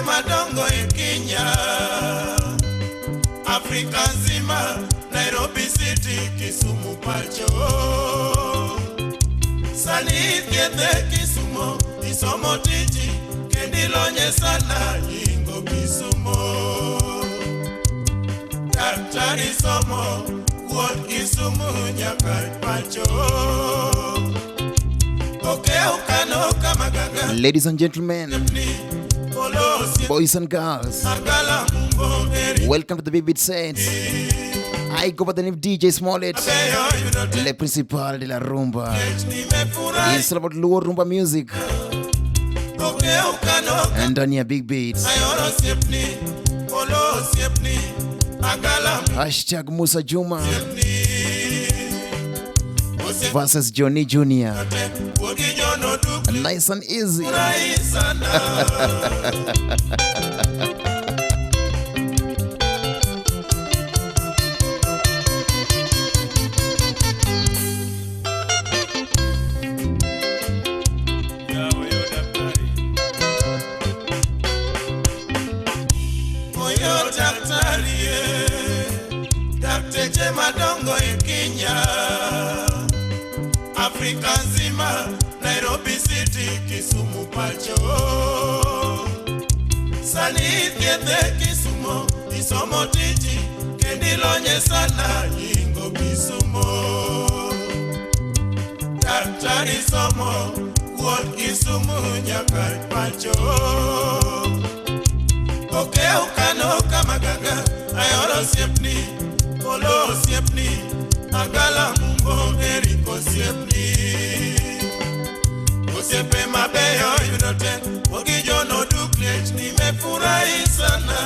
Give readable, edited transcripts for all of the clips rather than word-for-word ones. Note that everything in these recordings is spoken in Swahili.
Dakteche madongo Kenya, Afrika nzima, Nairobi City, Kisumu pacho. Sani thiedhe Kisumo, isomo tiji, kendilonye sana ingo Kisumo. Daktari somo, kuot Kisumu nyaka pacho. Ladies and gentlemen, boys and girls, welcome to the Big Beat Sets. I go by the name DJ Smollet, le principal de la rumba. It's all about low rumba music and Dania Big Beats. Hashtag Musa Juma versus Johny Jr. Nice and easy. Dakteche madongo Kenya, Afrika nzima, Nairobi City, Kisumu pacho. Sani thiedhe Kisumo, isomo tiji, kendilonye sana ingo Kisumo. Daktari somo, kuot Kisumu nyaka pacho. Ukano kama gaga, ayoro siepni, polo siepni, agala mumbo eriko siepni. Usiepe mabeyo yudote, wakijono duklet nimefurahi sana.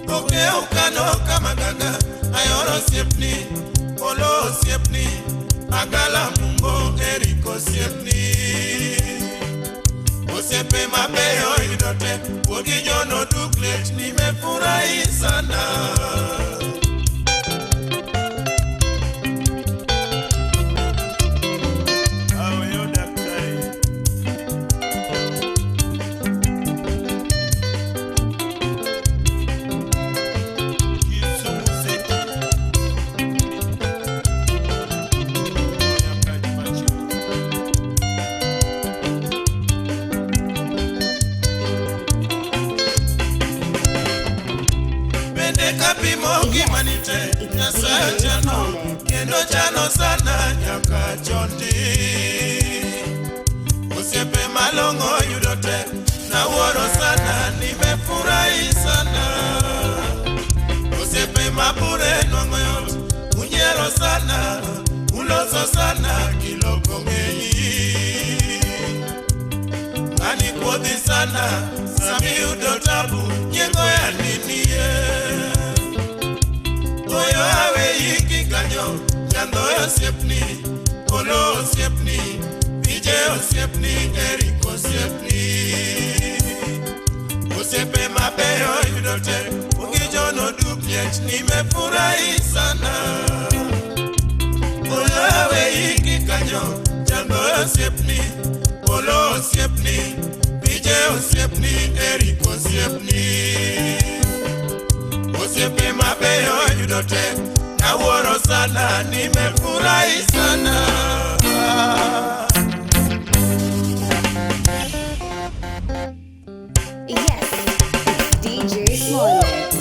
Ukano kama gaga, ayoro siepni, polo siepni, agala mumbo eriko siepni. Usiepe mabeyo yudote, wakijono duklet nimefurahi sana. Kendo chano sana nyaka chondi. Usiepe malongo yudote, na woro sana nimefurahi sana. Usiepe mabure nwango yote, unyero sana, uloso sana kiloko ngeyi. Ani kuodhi sana, sami udotabu, nyengo ya niniye. Oyo awe yiki kanyo, chandoyo siepni, polo siepni, vijeo siepni, eriko siepni. Usiepe mabeyo yudote, ukijono duklet nimefurahi sana. Oyo awe yiki kanyo, chandoyo siepni, polo siepni, vijeo siepni, eriko siepni. Usiepe mabeyo yudote, na woro sana nimefurahi sana. Yes, DJ Smollet.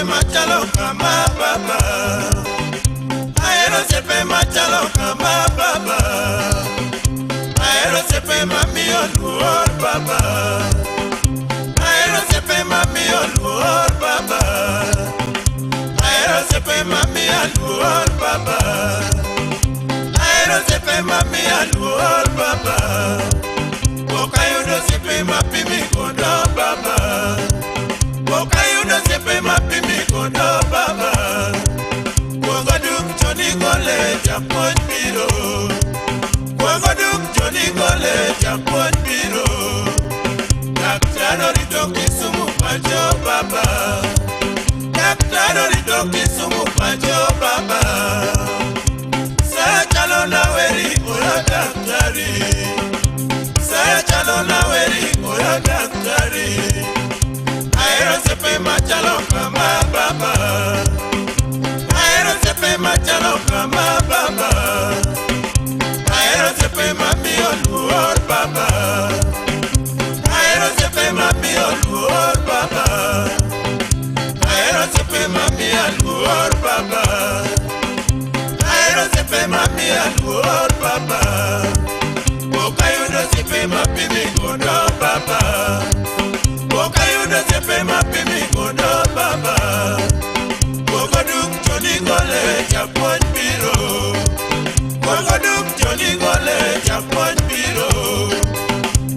Machalo kama baba, aero sepe machalo kama baba, aero sepe mami oluor baba, aero sepe mami oluor baba, aero sepe mami oluor baba, aero sepe mami oluor baba. japuonj biro. Daktari orito Kisumu pacho baba. Daktari orito Kisumu pacho baba. Sechalo na weri oyo daktari. Sechalo na weri oyo daktari. Aero sepe machalo kama baba. Aero sepe machalo kama baba. Aero sepe mami oluor baba. Aero sepe mami oluor baba. Aero sepe mami oluor baba. Aero sepe mami oluor baba. Okayudo sepe mapimi kodo baba. Okayudo sepe mapimi kodo baba. Okoduk Johny gole japuonj biro. Okoduk Johny gole japuonj biro.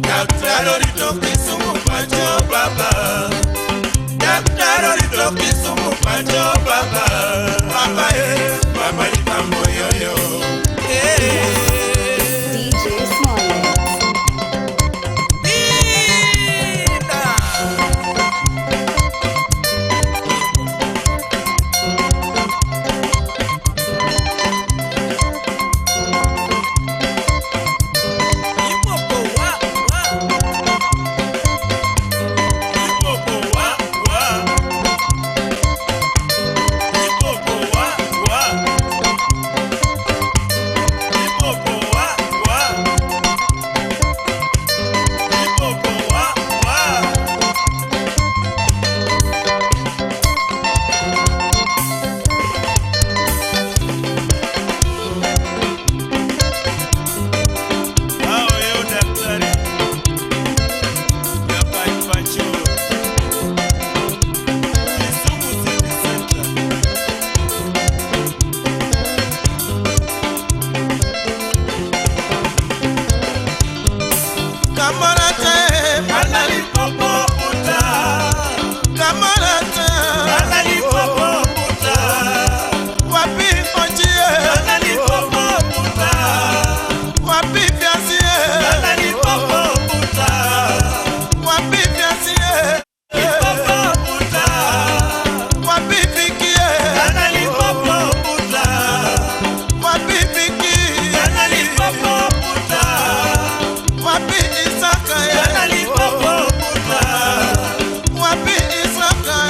Daktari orito Kisumu pacho baba. Daktari orito Kisumu pacho baba. Baba baba ni mambo yoyo. DJ Smollet.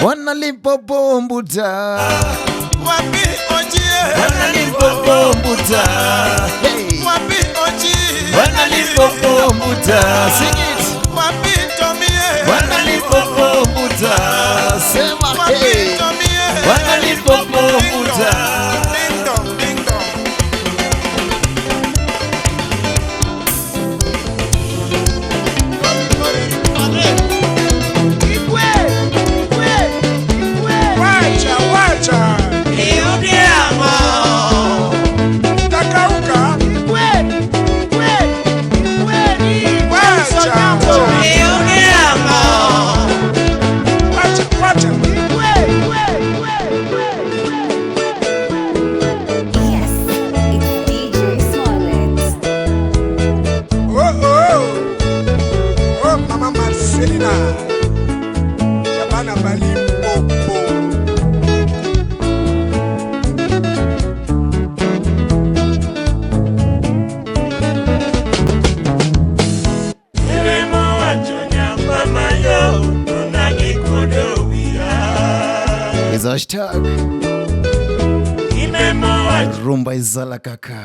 Wanalipopo mbuta. Wapi ojie. Wanalipopo mbuta. Hey. Wapi ojie. Wanalipopo mbuta. Sing it. Wapi tomie. Wanalipopo mbuta. Sema hey. Wapi tomie. Wanalipopo mbuta. Ding dong, ding dong. Wacha. Iudiamo. Takauka. Wacha. Iudiamo. Wacha. Yes, it's DJ Smollet. Oh, Mama Marcelina. Yabana Balimpopo. Is hashtag Rumba izala kaka.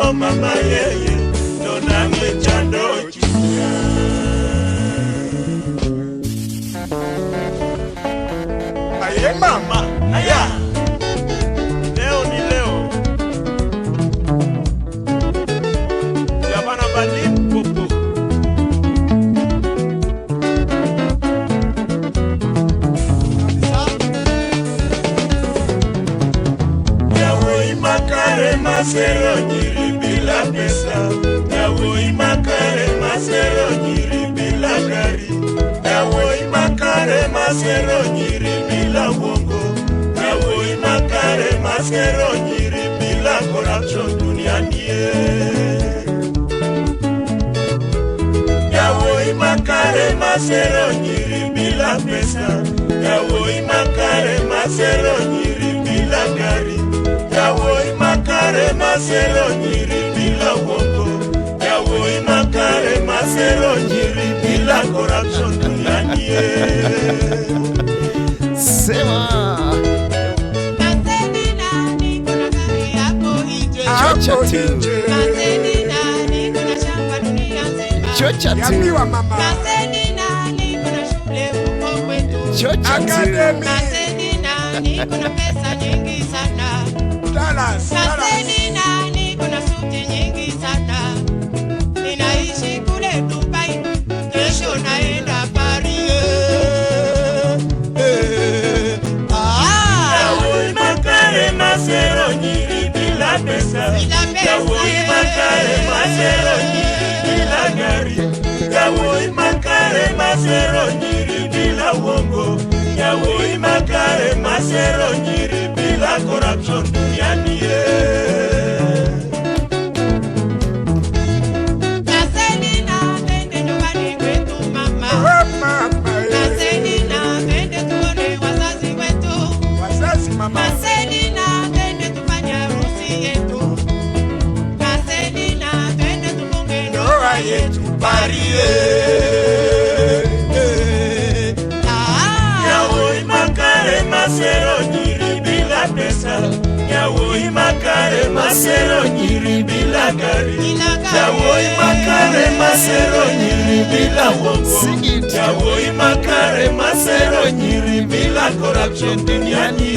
oh mama yeye dona mechando chisia. Aye mama, aya. Leo ni leo. Yabana bani popo. Yawo imakare masero nyiri bila pesa. Yawo imakare masero nyiri bila gari. Yawo imakare masero nyiri bila wongo. Yawo imakare masero nyiri bila corruption duniani. Yawo imakare masero nyiri bila pesa. Yawo imakare masero nyiri bila gari. Yawo imakare masero nyiri bila wongo. Yawo imakare masero nyiri bila corruption duniani. Sema Chocha tu Chocha tu Chocha tu Kuna pesa nyingi sana. Kaseni kuna suti nyingi sana. Ninaishi kule Dubai, kesho naenda Paris. Yawo imakare masero nyiri bila pesa. Yawo imakare masero nyiri bila gari. Yawo imakare masero nyiri bila wongo. Yawo imakare masero nyiri bila corruption duniani. Kaseni na twende nyumbani kwetu mama. Kaseni na twende tuone wazazi wetu. Kaseni na twende tufanye harusi yetu. Kaseni na twende tufunge ndoa yetu Yawo imakare masero nyiri bila pesa. Yawo imakare masero nyiri bila gari. Yawo imakare masero nyiri bila wongo. Yawo imakare masero nyiri bila corruption duniani.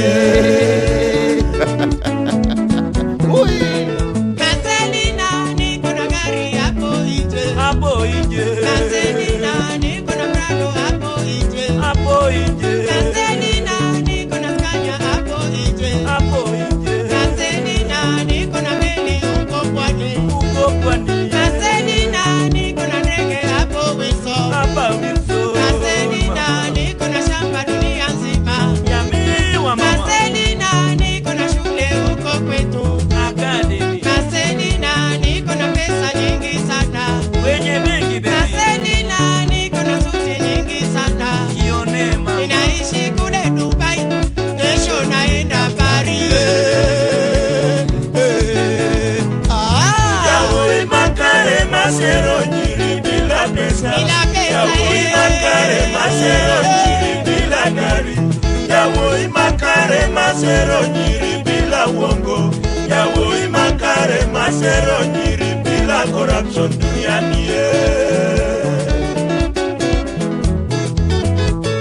Kaseni na niko na gari hapo nje. Hapo nje. Kaseni na niko na Prado hapo nje. Hapo nje. Kaseni na niko na Scania hapo nje. Hapo nje. Kaseni na niko na meli huko pwani. Uko pwani. Kaseni na niko na ndege hapo Wiso. Hapa Wiso. Kaseni na niko na shamba dunia nzima. Yamiwa mama. Kaseni na niko na shule huko kwetu. Academy. Kaseni na niko na pesa nyingi sana. Wenye mengi baby. Kaseni na niko na suti nyingi sana. Kione mama. Ninaishi kule Dubai, kesho naenda Paris. Yawo imakare masero nyiri bila pesa. Bila pesa, Yawo imakare masero nyiri bila gari. Yawo imakare masero nyiri bila wongo. Yawo imakare masero nyiri bila corruption duniani.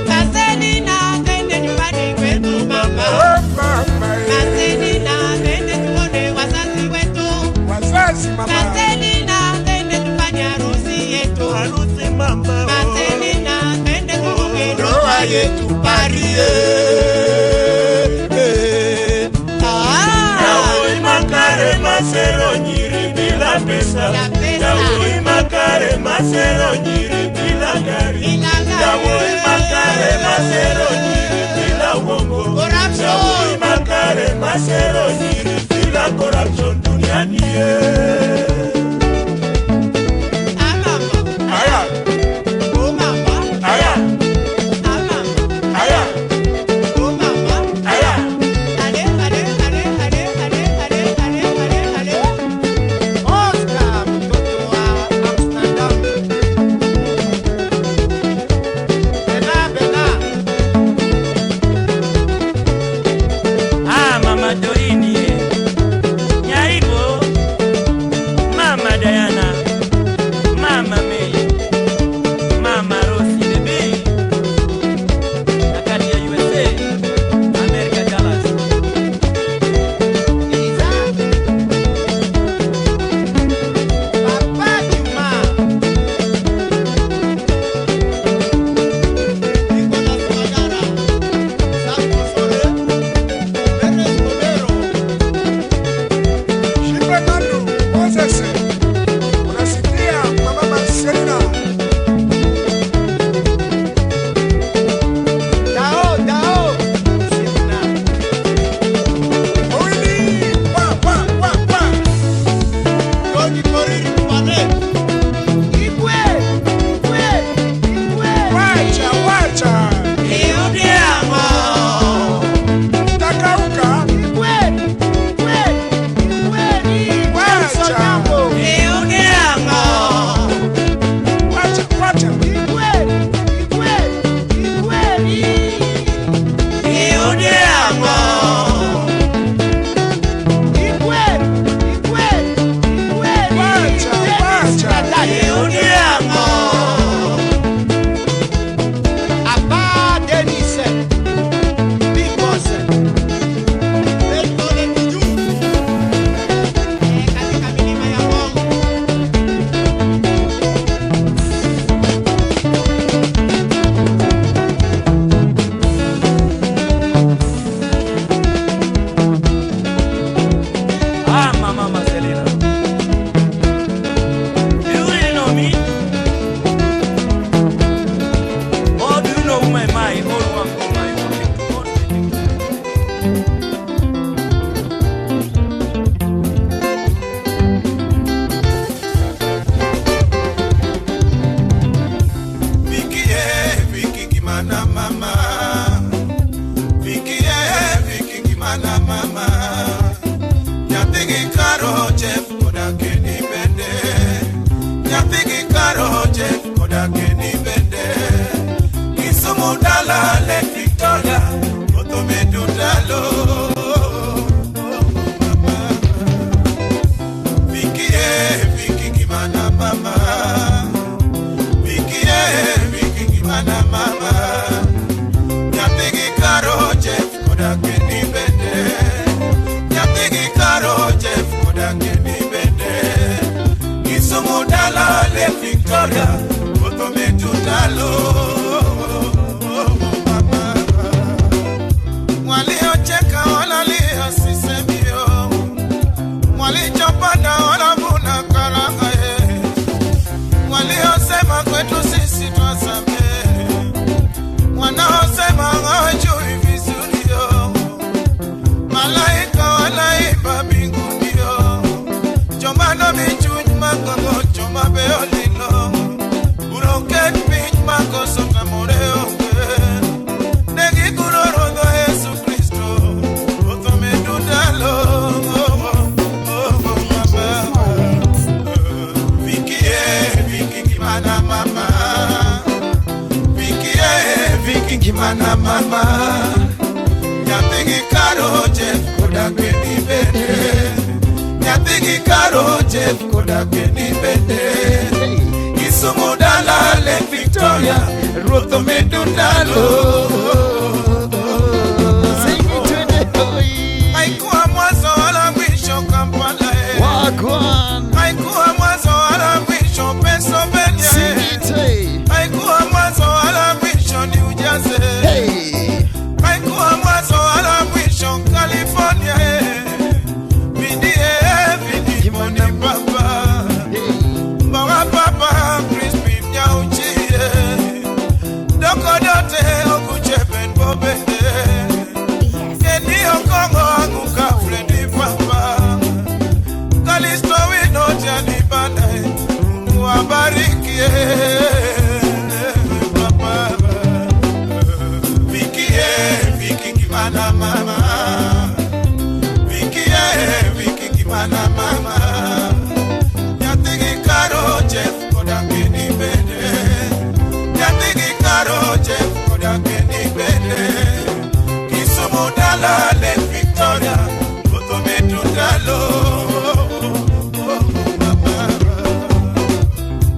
Kaseni na twende nyumbani kwetu mama. Kaseni na twende tuone wazazi wetu. Kaseni na twende tufanye harusi yetu. Harusi mama. Kaseni na twende tufunge ndoa yetu Paris. Yawo imakare masero nyiri bila pesa. Bila pesa. Yawo imakare masero nyiri bila gari. Bila gari. Yawo imakare masero nyiri bila wongo. Corruption. Yawo imakare masero nyiri bila corruption duniani. Mama. Aya, Oh mama. aya, Mama. aya, Oh mama. aya. Ale. Oscar mtoto wa Amsterdam. Bena. Mama Joini. Nyaigo. Isumudala le Victoria, Otomedundalo. Vicky Kimana Mama. Vicky Kimana Mama. Nyapigi Karo Jeff Kodakeni Bende. Nyapigi Karo Jeff Kodakeni Bende. Isumudala le Victoria, Otomedundalo. Waliocheka walalia sisemio, walichopanda wanavuna karanga ye, waliosema kwetu sisi twasamehe, wanaosema hawajui vizuri yo, malaika wanaimba mbinguni yo, chomano michuny makongo choma beolino, uroket piny makoso tamoreo negi kuroro Yesu Kristo, Otomedundalo. Vicky Kimana Mama. Vicky Kimana Mama. Nyapigi Karo Jeff Kodakeni Bende. Nyapigi Karo Jeff Kodakeni Bende. Isumudala le Victoria, Otomedundalo. Haikuwa mwanzo wala mwisho Kampala haikuwa mwanzo wala mwisho Pennsylvania haikuwa mwanzo wala mwisho New Jersey haikuwa mwanzo wala mwisho California Vidi moni papa Mbawa papa Crispy Nyauchie Doko dote okuchepen bobende Kenio Kongo anguka Freddy papa Kalisto wino jani banae Mungu abarikie papa Vicky Kimana Mama Vicky Kimana Mama Nyatigi Karo Jeff Kodakeni Bende Nyatigi Karo Jeff Kodakeni Bende Isumudala le Victoria, Otomedundalo.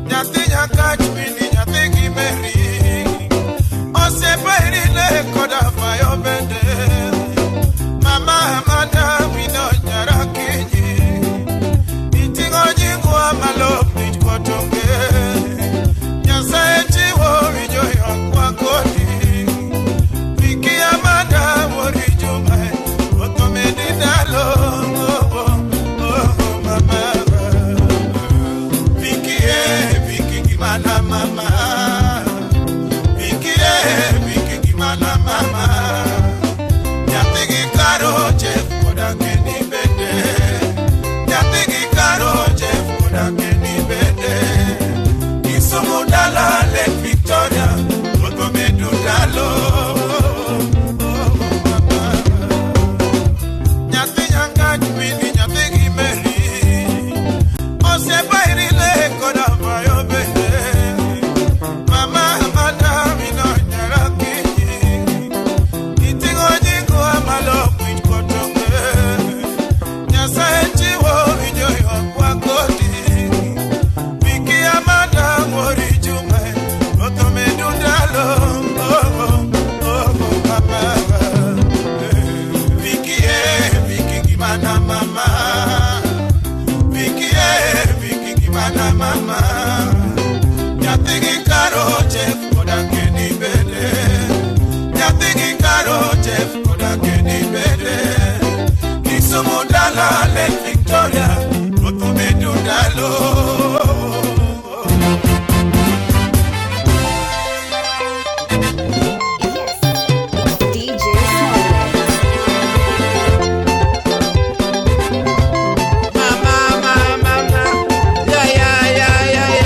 Nyatinya kachmini nyatigi meri Oseperi le koda fayo bende Mama amanda wino nyara kinyi Itingo jingwa malopni kotonge Nyasaye chiwo wijo yokwa kodi Vicky amanda wori Juma Otomedundalo. Vicky Kimana Mama. Vicky Kimana Mama. Nyapigi Karo Jeff Kodakeni Bende. Nyapigi Karo Jeff Kodakeni Bende. Isumudala le Victoria, Otomedundalo. Nyatinya kachmini nyapigi meri Osepairi le koda fayo bende Mama amanda wino nyara kinyi Itingo jingwa malopwi kotonge Nyasaye chiwo wijo yokwa kodi Vicky amanda wori Juma Otomedundalo. Mama Vicky Kimana Mama. Vicky Kimana Mama. Nyatigi Karo Jeff Kodakeni Bende. Nyatigi Karo Jeff Kodakeni Bende. Isumudala le Victoria, Otomedundalo. DJ Smollet. Mama, yeah, yeah, yeah, yeah,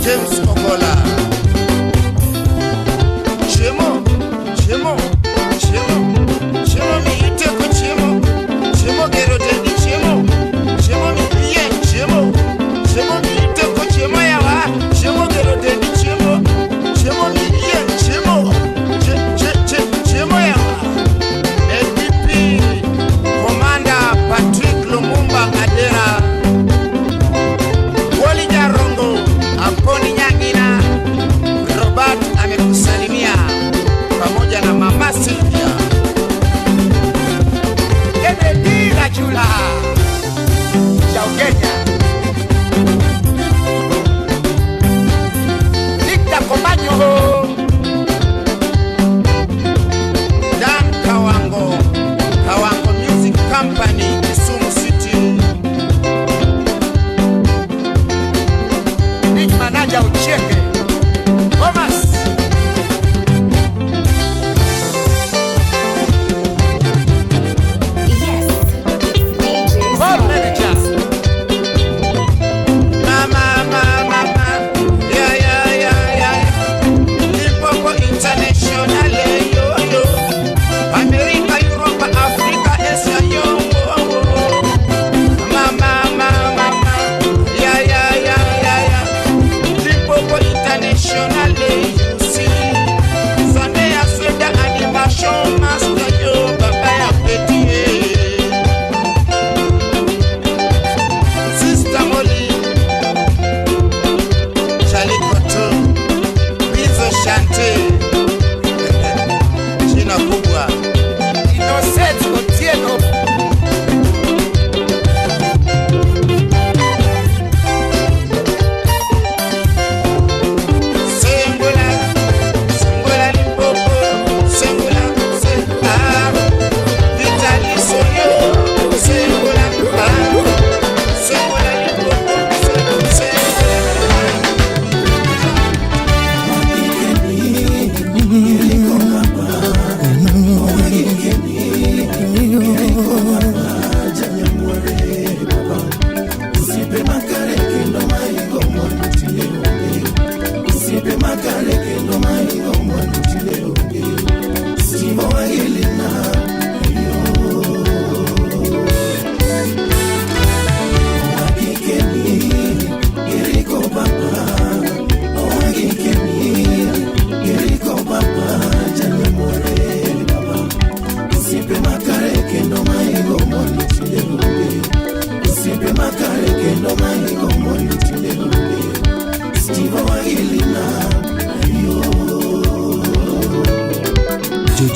James Ogola. Chemo, chemo, chemo, chemo mi ite ko chemo, chemo gero dedi chemo, chemo mi iye chemo, chemo mi ite ko chemo yawa, chemo gero dedi chemo, chemo mi iye chemo, chemo yawa. MVP Commander Patrick Lumumba Adera, Woli Jarongo, Amponi Nyangina, Robert amekusalimia pamoja na Mama Sylvia. Kennedy Rajula Chaukenya, Victor Komanyo, Dan Kawango, Kawango Music Company, Kisumu City. Big Manager Ucheke, Thomas. Yes, it's DJ Board Smollet. Manager. Mama, yeah. Limpopo International, yo. America, Europe, Africa, Asia, yo. Mama, yeah. Limpopo International, you see. Sunday, I said the animation master, yo. Baba ya petit. Sister Molly, Charlie Koto, Bizo Shante, China Kubwa, Innocent Otieno. Sengula Limpopo, Sengula, Vitali Soyo, Sengula Limpopo,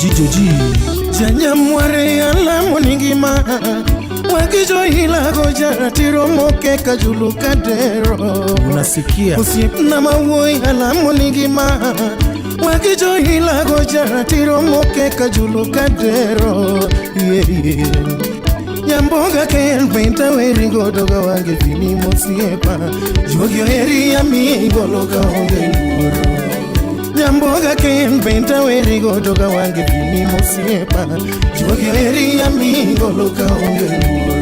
Joji Janyamware ala moningima Wakijo hila goja tiro moke kajulu kadero. Unasikia Usip na mawoi ala moningima Wakijo hila goja tiro moke kajulu kadero. Yeah. Nyamboga ken penta weri godoga wange fini mosiepa. Jogyo heri ya mi gologa onge luro. Nyamboga ken penta weri godoga wange fini mosiepa. Jogyo heri ya mi gologa onge luro.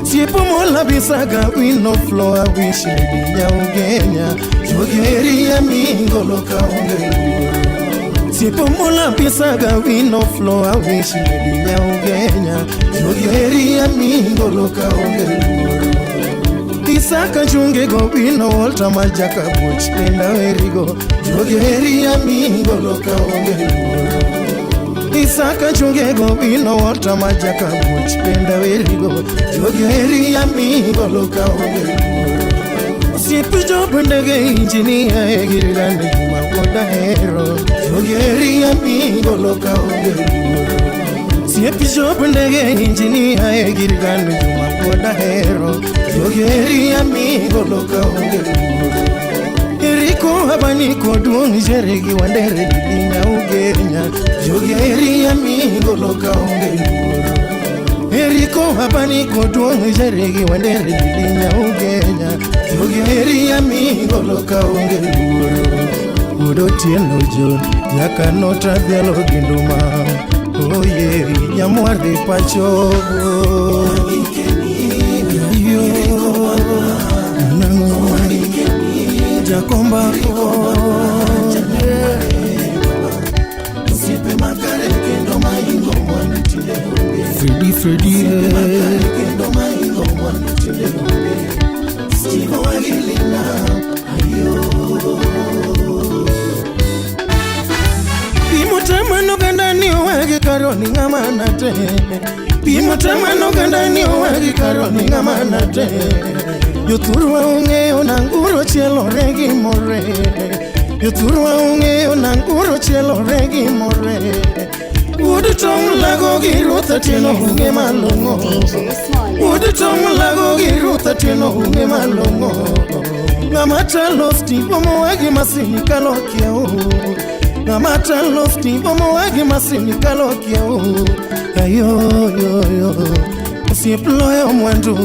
Siepo mola bisaga wino floa wishi nibinya ugenya. Jogyo heri ya mi gologa onge luro. Siepo mola bisaga wino floa wishi nibinya ugenya. Jogyo heri ya mi gologa onge luro. Isaka chunge go wino volta majaka buch nenda werigo. Jogyo heri ya mi gologa onge luro. Isaka chunge go wino volta majaka buch nenda werigo. Jogyo heri ya mi gologa onge luro. Siepo job ndege engineer egirigande Juma koda hero. Jogyo heri ya mi gologa onge luro. Siepo job ndege engineer egirigande Juma koda hero. Jogyo heri ya mi gologa onge luro. Eriko habani koduong jeregi wandere dinya ugenya. Jogyo heri ya mi gologa onge luro. Eriko habani koduong jeregi wandere dinya ugenya. Jogyo heri ya mi gologa onge luro. Udo tieno jon yaka nota bialo ginduma. Oh yeah, nyamwari pacho. Jakomba mbako Usipe makare kendo maingo mwani tile Freddy kendo maingo mwani tile Stigo wagilina ayo Pimotema no gandani uwagi karoni ngamanate Pimotema no gandani uwagi karoni ngamanate Yoturwa ungeo nanguro cielo regi more Yoturwa ungeo nanguro cielo regi more Udu tom lago giruta tino unge malongo Udu tom lago giruta tino unge malongo Ngamata lofti bomo wagi masini kalokia Ngamata lofti bomo wagi masini kalokia Ayo yo yo Usieployo mwandu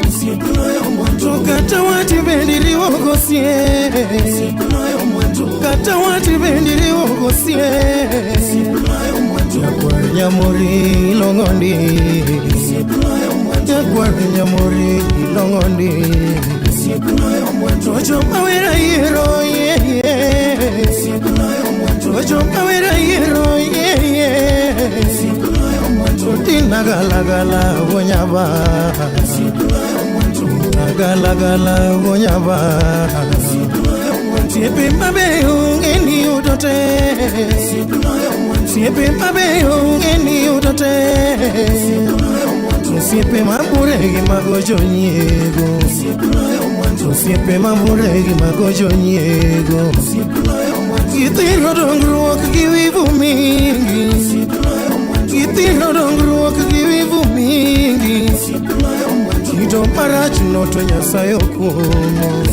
Usieployo mwandu Kata wati bendiri wogosie Usieployo mwandu Kata wati bendiri wogosie Usieployo mwandu Jaguar nyamuri longondi Usieployo mwandu Jaguar nyamuri longondi Usieployo mwandu Ojo mawera yero Usieployo mwandu Ojo mawera yero Usieployo mwandu Tina gala gala wonyaba Gala gala wonyaba Siepe mabe ungeni utote Siepe mabe ungeni utote Siepe maburegi magojo nyego Siepe maburegi magojo nyego Kitiro dongruok giwivu mingi Kitiro dongruok giwivu mingi Kido marach noto nyasayo kuomo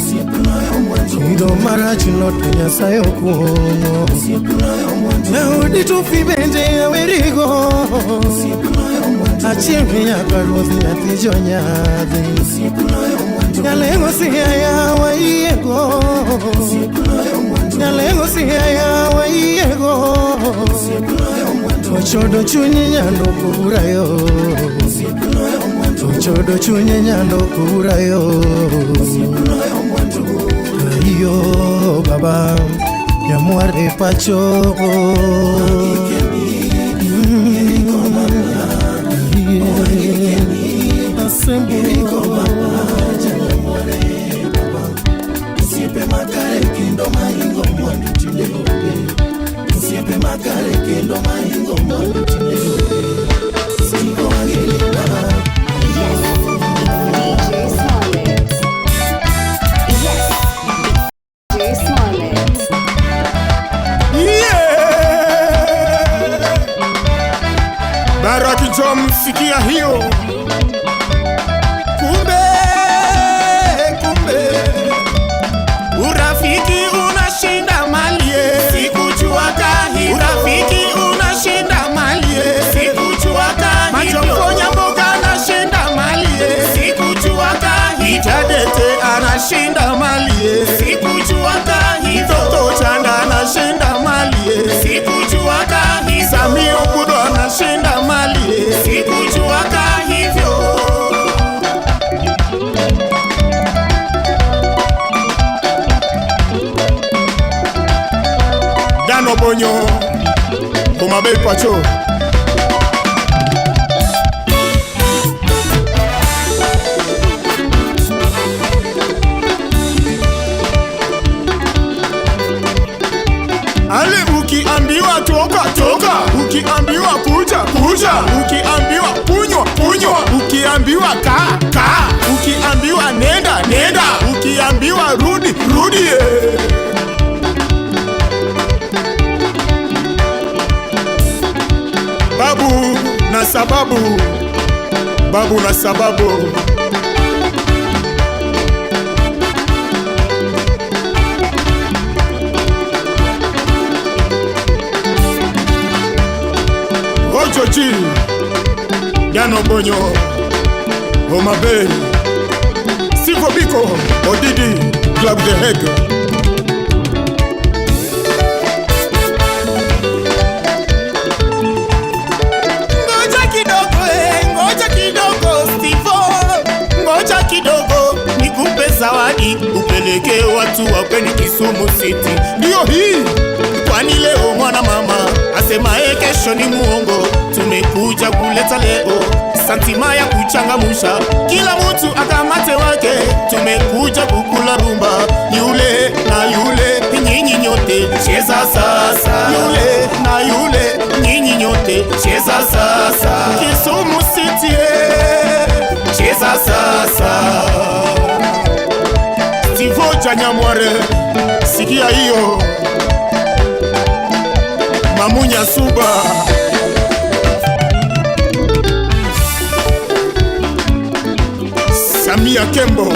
Kido marach noto nyasayo kuomo Naudi tufi bende awerigo Achiemi nyaka ruothi nyathi jonyadhi Nyalengo sihaya waiego Nyalengo sihaya waiego Ochodo chunyi nyando kurayo Ochodo chunyi nyando kurayo Ayo baba Nyamuare pacho Usipe makare kendo maingo mwani tile Usipe makare kendo maingo mwani tile Stigo wagilina DJ Smollet. Yes, DJ Smollet. Baraki Jom, sikia hiyo. Kumbe urafiki unashinda malie, sikujua kahi. Urafiki unashinda malie, sikujua kahi. Machokonya mboga anashinda malie, sikujua kahi. Jadete anashinda malie, sikujua kahi. Toto Chanda anashinda malie, sikujua kahi. Samio Kudo anashinda malie, sikujua kahivyo. Dano Bonyo Kumabel Pacho Ale ukiambiwa toka toka, ukiambiwa kuja kuja, ukiambiwa kunywa kunywa, ukiambiwa kaa kaa, ukiambiwa nenda nenda, ukiambiwa rudi rudi. Babu na sababu, babu na sababu. Ochochi Dano Bonyo Omabel Sifo Biko Odidi Club the Hague. Ngoja kidogo Stivo, ngoja kidogo nikupe zawadi nipeleke watu wa kwenye Kisumu City. Ndio hii kwani leo mwana mama asema kesho ni muongo. Tumekuja kuleta leo santima ya kuchangamusha kila mtu akamate wake. Tumekuja kukula rumba yule na yule, nyinyi nyote cheza sasa. Yule na yule, nyinyi nyote cheza sasa. Kisumu City cheza sasa. Tivoja Nyamware, sikia hiyo. Mamunya Suba, Samia Kembo,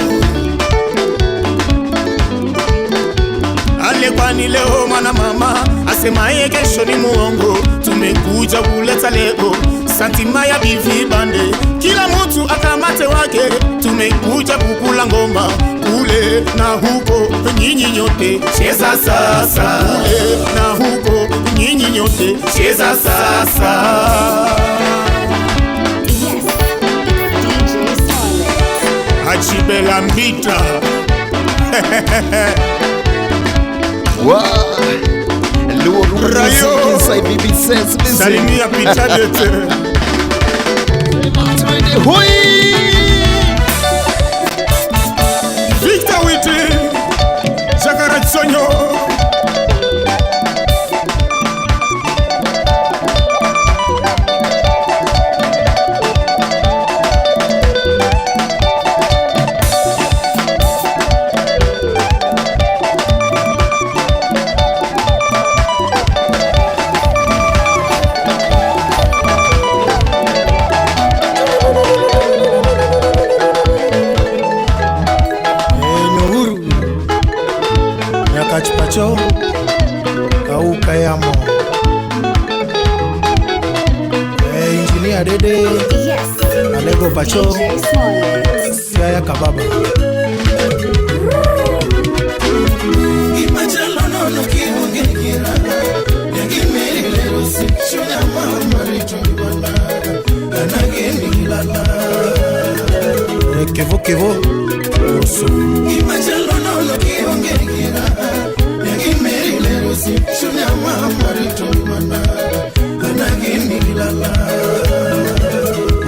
ale kwani leo mwana mama asema kesho ni muongo. Tumekuja kuleta leo santima ya bivi bande, kila mtu akamate wake. Tumekuja kukula ngoma kule na huko, nyinyi nyote cheza sasa. Kule na huko, nyinyi nyote cheza sasa. Yes, DJ Smollet. Achibela Mbita. Wow. Luo Rumba Music inside BB Sense. Listen. Salimia Pita Dete. Hui! Victor Witty, Chakara Sonyo. Kachupacho kauka yamo Engineer Dede Yes, Alego Pacho DJ Smollet. Siaya Kababa Kevo Kevo Oso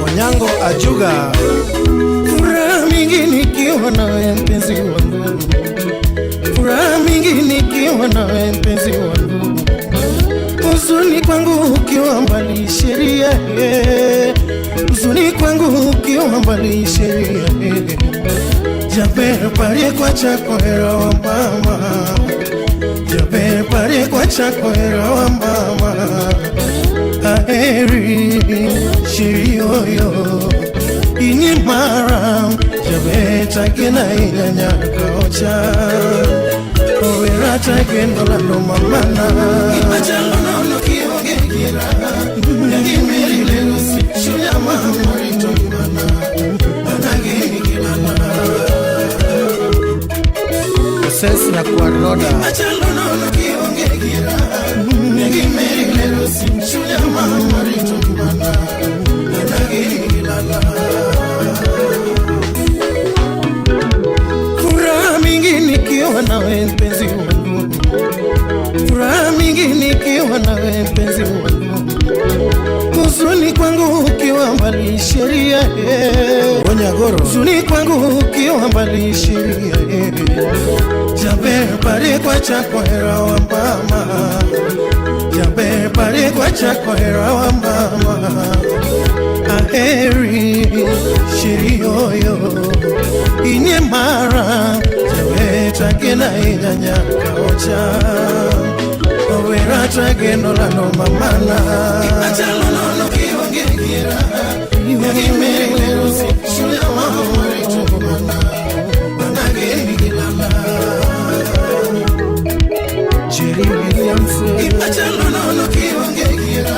Onyango Ajuga. Furaha mingi nikiwa nawe mpenzi wangu, furaha mingi nikiwa nawe mpenzi wangu, huzuni kwangu ukiwa mbali sheria, huzuni kwangu ukiwa mbali sheria. Jaber pare kwa chako era wa mama, jaber pare kwa chako era wa mama. Aheri shirioyo inimara jabeta kena inyanya kaocha owera tagendo la no mamana imachalo no kionge kira ngi meri lelusi shuya mama rito mana anageni kilala sense na kwa roda imachalo no kionge kira ngi meri lelusi shuya mama rito mana anageni kilala. Furaha mingi nikiwa nawe mpenzi wangu, furaha mingi nikiwa nawe mpenzi wangu, huzuni kwangu ukiwa mbali sheria, Onyagoro huzuni kwangu ukiwa mbali sheria. Jaber pare kwa chako era wa mama, jaber pare kwa chako era wa mama. Aheri shirioyo inyemara jabeta kena inyanya kaocha owera tageno la no mamana imachalo no kionge kira imere rusi shuya mama rito mana anageni kilala Jerry Williams imachalo no kionge kira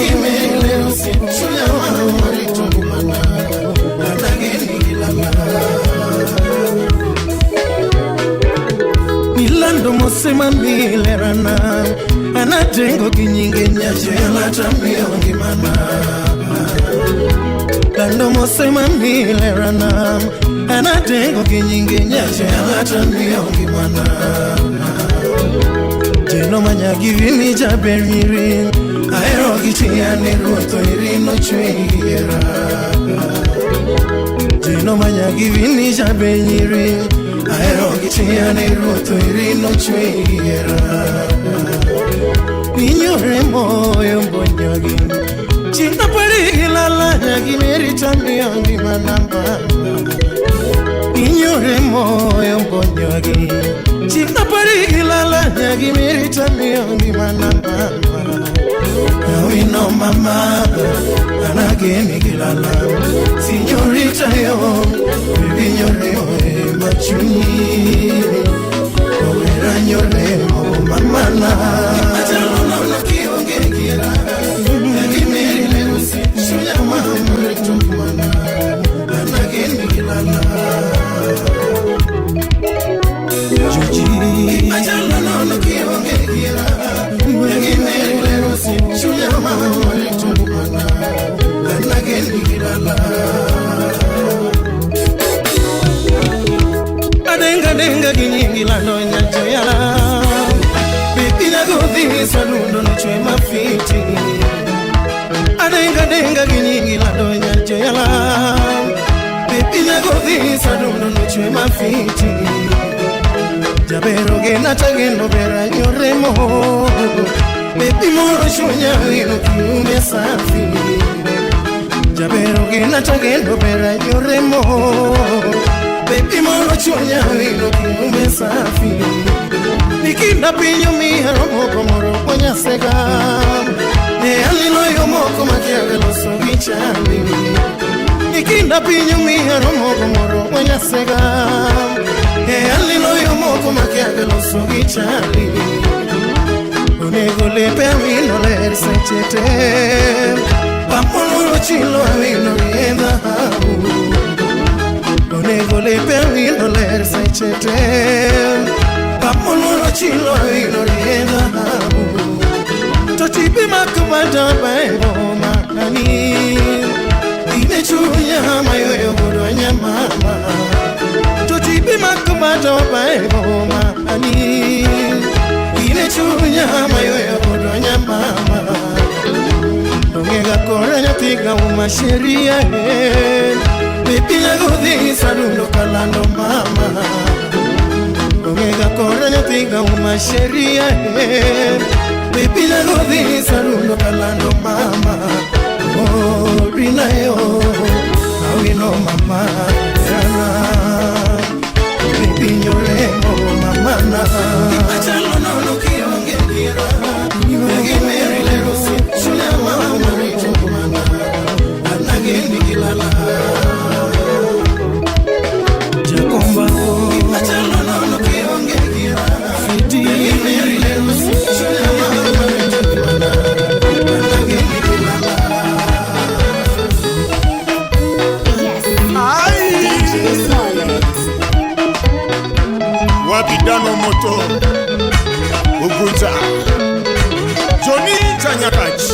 imere rusi shuya mama rito mana anageni kilala. Nilando mosema milerana anatengo kinyinge nyache anatambia ngimana Lando mose mamile ranam anatengo kinyingi nyache anataniongi mana Jeno manyagi vini jaberirin aero kichiane roto irino chweira Jeno manyagi vini jaberirin aero kichiane roto irino chweira Ninyore moyo mbonyagi China pari la nyagi meri championi manamba Ninyore moyo mbonyagi China pari la nyagi meri championi manamba We know mama anageni gilala Signorita yo baby nyore machuni Owera nyore mama na Ajalo na kionge gira Nagi meri lerusi Shuya mama retumana Anageni gilala Juji Ajalo na kionge gira Nagi meri lerusi Shuya mama retumana Anageni gilala Adenga ginyingi la nonya joyala Bipina godhi salundo no chwe mafiti Adenga ginyingi la nonya joyala Bipina godhi salundo no chwe mafiti Jabero gena tagendo bera nyoremo Bipi moro shunya wino kiume safi Jabero gena tagendo bera nyoremo Baby moro chunya wino kiume safi Nikinda pinyo miha romo moro konya sega Ne alilo yo moko makiaga loso gichali Nikinda pinyo miha romo moro konya sega Ne alilo yo moko makiaga loso gichali Onego lepe wino ler sechete Pamolo chilo wino rienda habu Onego lepe wino ler sechete Papolo chilo wino rienda habu Totipi makubata baebo makani Ine chunya mayoyo budonya mama Totipi makubata baebo makani Ine chunya mayoyo budonya mama Dongega korenya tiga umasheria Bipina godhi salundo kalando mama Omega koranya tiga umasheria Bipina godhi salundo kalando mama Oh, rina yo Awino mama Rana Bipinyo remo mama na Achalo no kionge gira Nigi meri lero si Shule mama rito kumana Anageni gilala Jakomba Achalo no kionge gira Fiti meri lero si Shule mama rito kumana Anageni gilala Yes. DJ Smollet. Wapidano moto Ugunza Johny Chanyakachi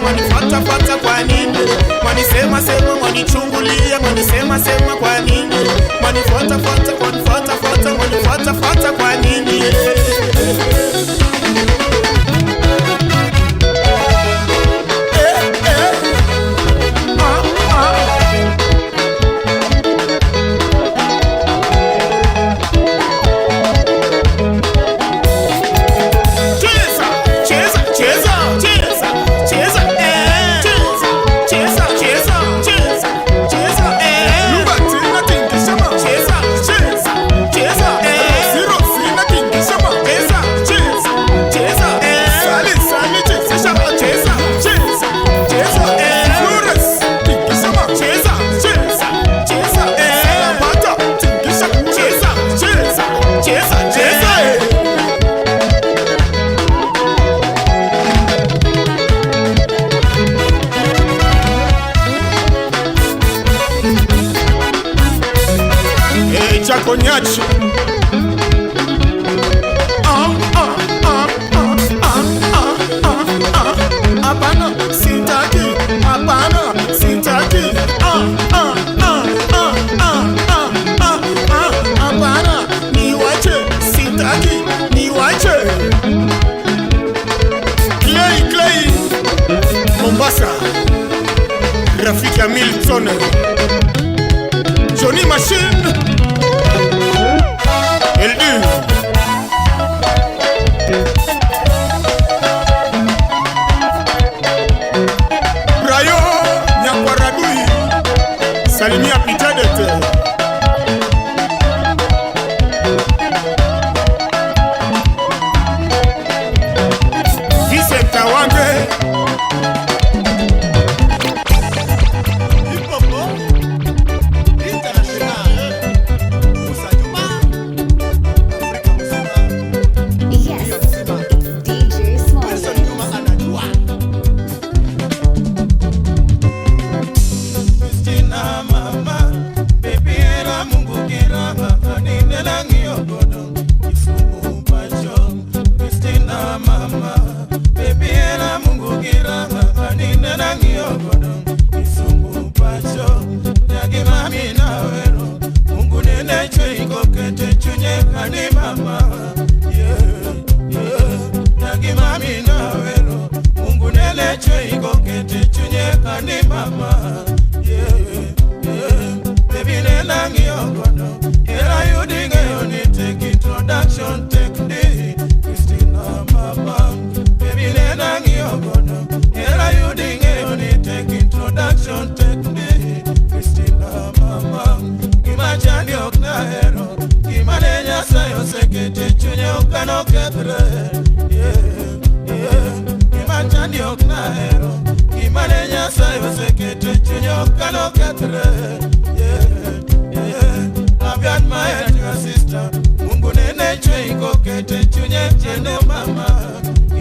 Mwanifuata kwa nini? Mwanisema mwanichungulia, mwanisema kwa nini? Mwanifuata kwa nini? chako nyachi. Hapana, sitaki. Hapana, sitaki. Hapana, niwache. Sitaki, niwache. Clay Mombasa, rafiki ya Milton, Johny Machine, LD Brayo Nyakwaradui, salimia pitadete. Yes, it's DJ Smollet. Christina mama, baby era Mungu kirama, kanine langi ogodo, ifungu pacho. Christina mama, baby era Mungu kirama, kanine langi ogodo, ifungu pacho. Yagi mami na wero, Mungu nene chwe iko kete chunye kani mama. Yagi mami na wero, Mungu nene chwe iko kete chunye kani mama. Baby nena ngiyogodo, era you dinge yoni take introduction take the Christina mama. Baby nena ngiyogodo, era you dinge yoni take introduction take the Christina mama. Kimachani okna hero, kimanenya sayo sekete chunye okano ketre. Kimachani okna hero, kimanenya sayo sekete chunye okano ketre. I've admired your sister. Mungu nene chwe iko kete chunye chene mama.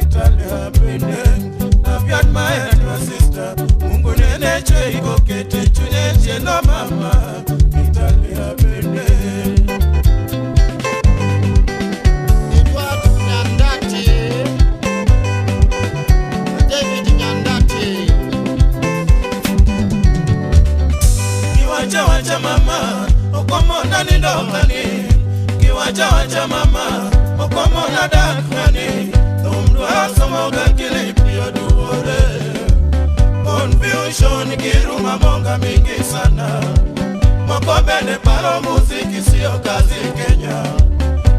Italia bende. I've admired your sister. Mungu nene chwe iko kete chunye chene mama. Italia bende. Edward Nyandati, David Nyandati. Kiwacha mama, okomo na nindokani. Kiwacha mama, okomo na dakani. Tumdu asomoga kilipio duore. Confusion kiruma monga mingi sana. Moko bende paro muziki sio kazi Kenya.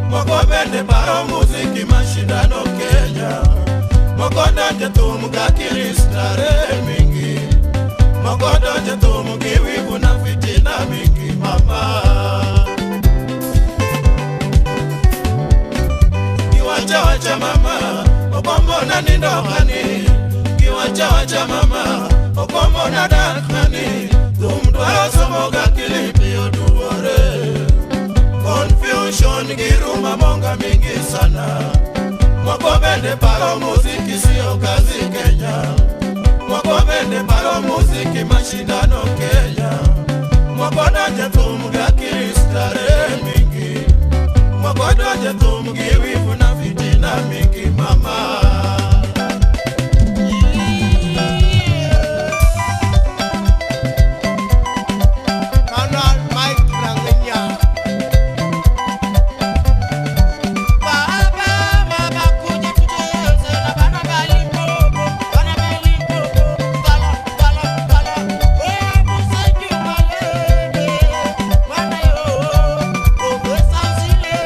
Moko bende paro muziki mashindano Kenya. Moko danje tumuga kilistare mingi. Moko danje tumugi wivu na fitina mingi mama. Kiwacha mama, okombo na nindokani. Kiwacha mama, okombo na dakani. Tumdwaro somoga kilipio duore. Confusion giruma monga mingi sana. Moko bende paro muziki sio kazi Kenya. Moko bende paro muziki mashindano Kenya. Moko danje tumuga kilistare mingi. Moko danje tumugi wivu na fitina mingi mama. Kanal Mike Rangenya. Baba kuja tucheze na bana bali mbogo, bana bali mbogo, bala. Musa Juma lele, bana yo, Musa zile,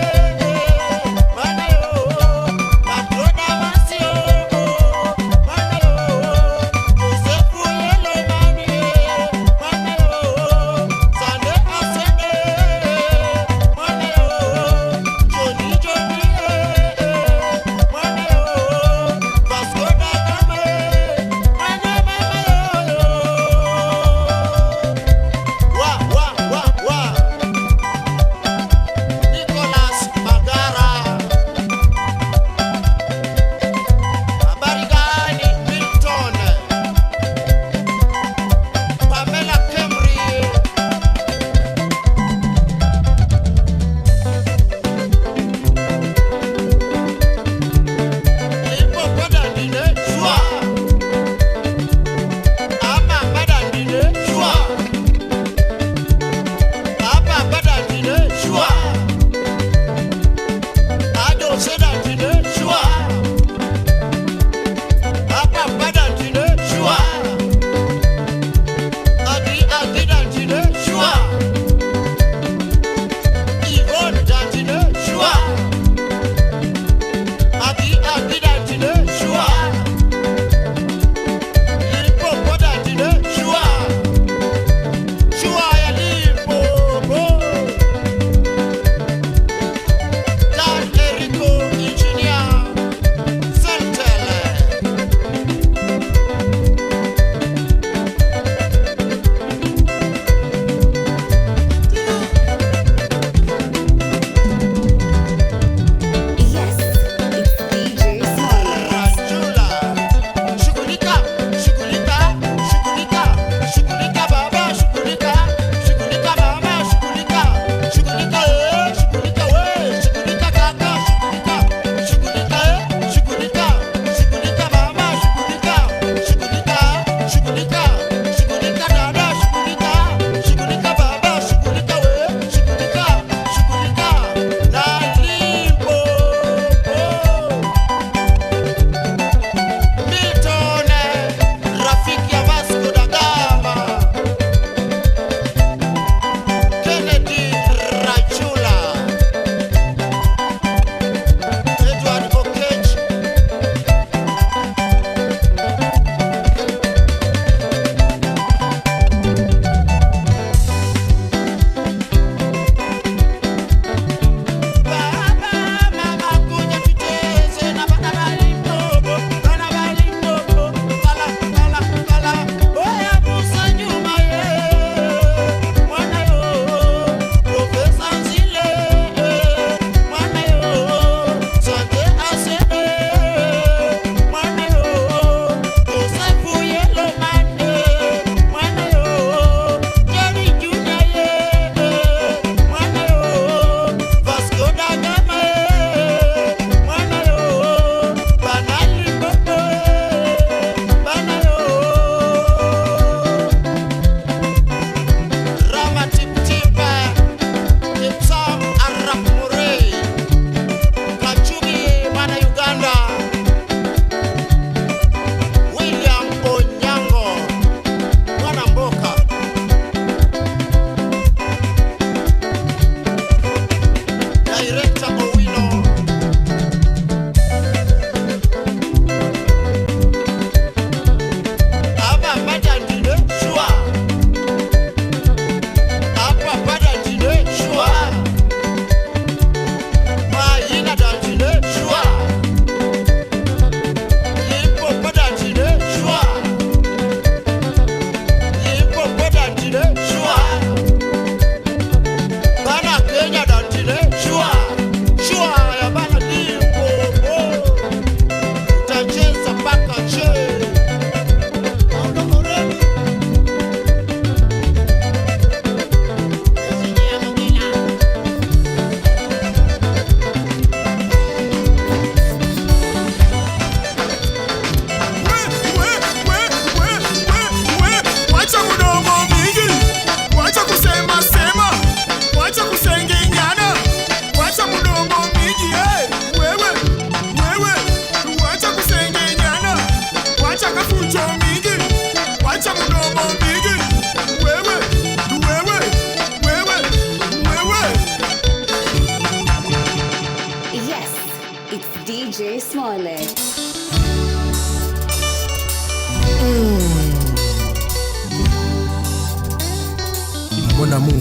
namu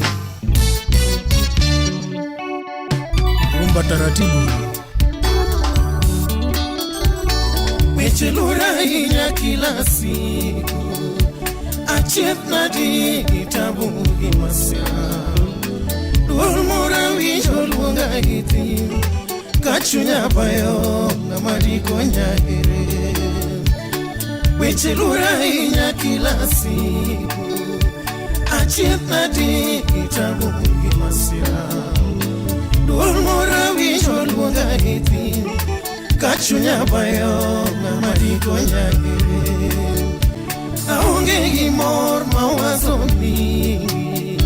rumba taratibu weche lura inya kila siku achieth nadi itabu imasya duol mora winjo luonga iti kachunya bayo ngamadi konya ere weche lura inya kila siku achieth nadi itabu imasya duol mora winjo luonga iti kachunya bayo ngamadi konya ere aonge gimor mawazo mingi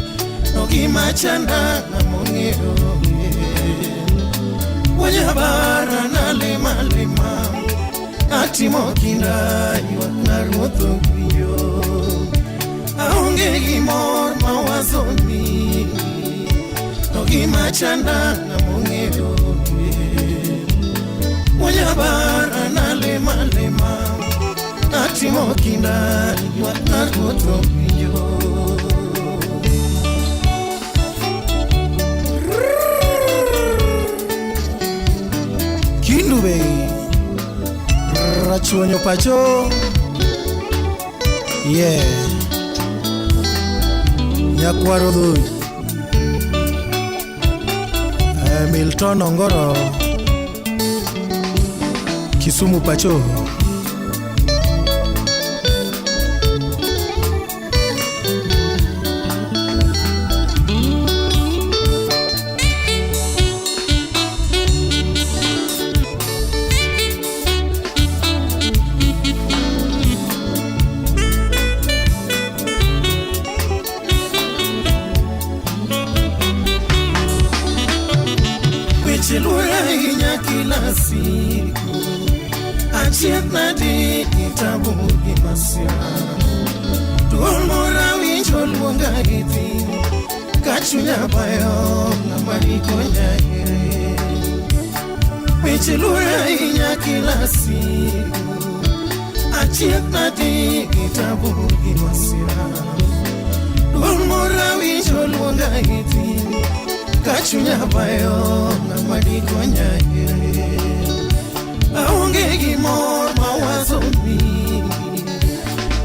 nogima chanda namongeo wanyabara na lema lema atimo kinda yuak naruotho biyo aonge gimor mawazo mingi nogima chanda namongeo wanyabara na lema lema atimo kinda yuak naruotho biyo Kindube rachuonyo pacho yeah nyakwaro dhu Milton Ongoro Kisumu pacho kila siku achieth nadi itabu imasya duol mora winjo luonga iti kachunya bayo ngamadi konya ere weche lura inya kila siku achieth nadi itabu imasya duol mora winjo luonga iti kachunya bayo ngamadi konya ere aonge gimor mawazo mingi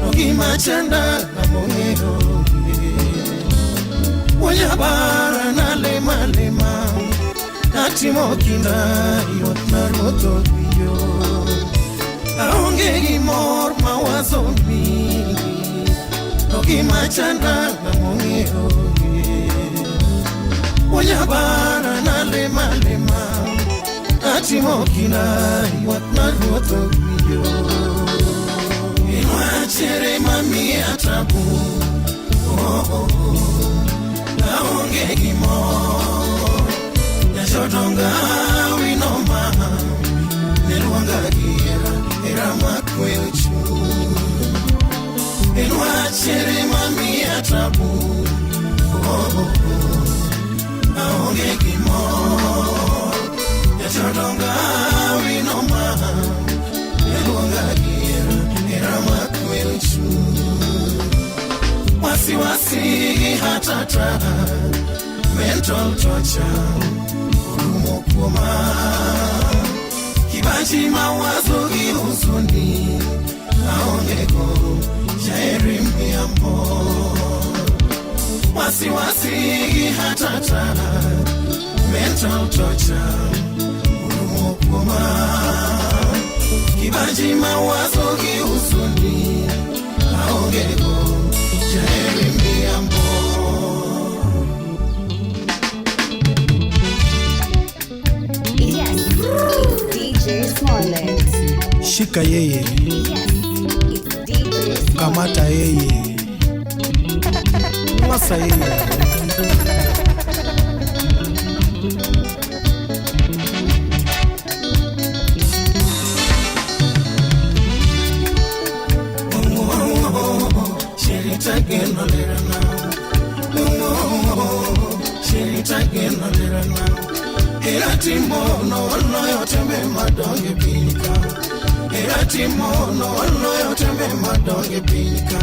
nogima chanda namongeo wanyabara na lema lema atimo kinda yuak naruotho biyo aonge gimor mawazo mingi nogima chanda namongeo wanyabara na lema lema atimo kinda yuak naruotho biyo inwachere mami atabu aonge gimor nyashotonga winoma neluonga giera era makwechu inwachere mami atabu aonge gimor nyashotonga winoma neluonga giera era makwechu wasiwasi hatata mental torture urumo kuoma kibaji mawazo gihuzuni aongeko shairi miambo wasiwasi hatata mental torture urumo kuoma kibaji mawazo gihuzuni aongeko shairi miambo Yes, it's DJ Smollet. shika yeye Yes, it's DJ Smollet. kamata yeye mwasa yeye Eratimono yotembe madonge pinika Eratimono yotembe madonge pinika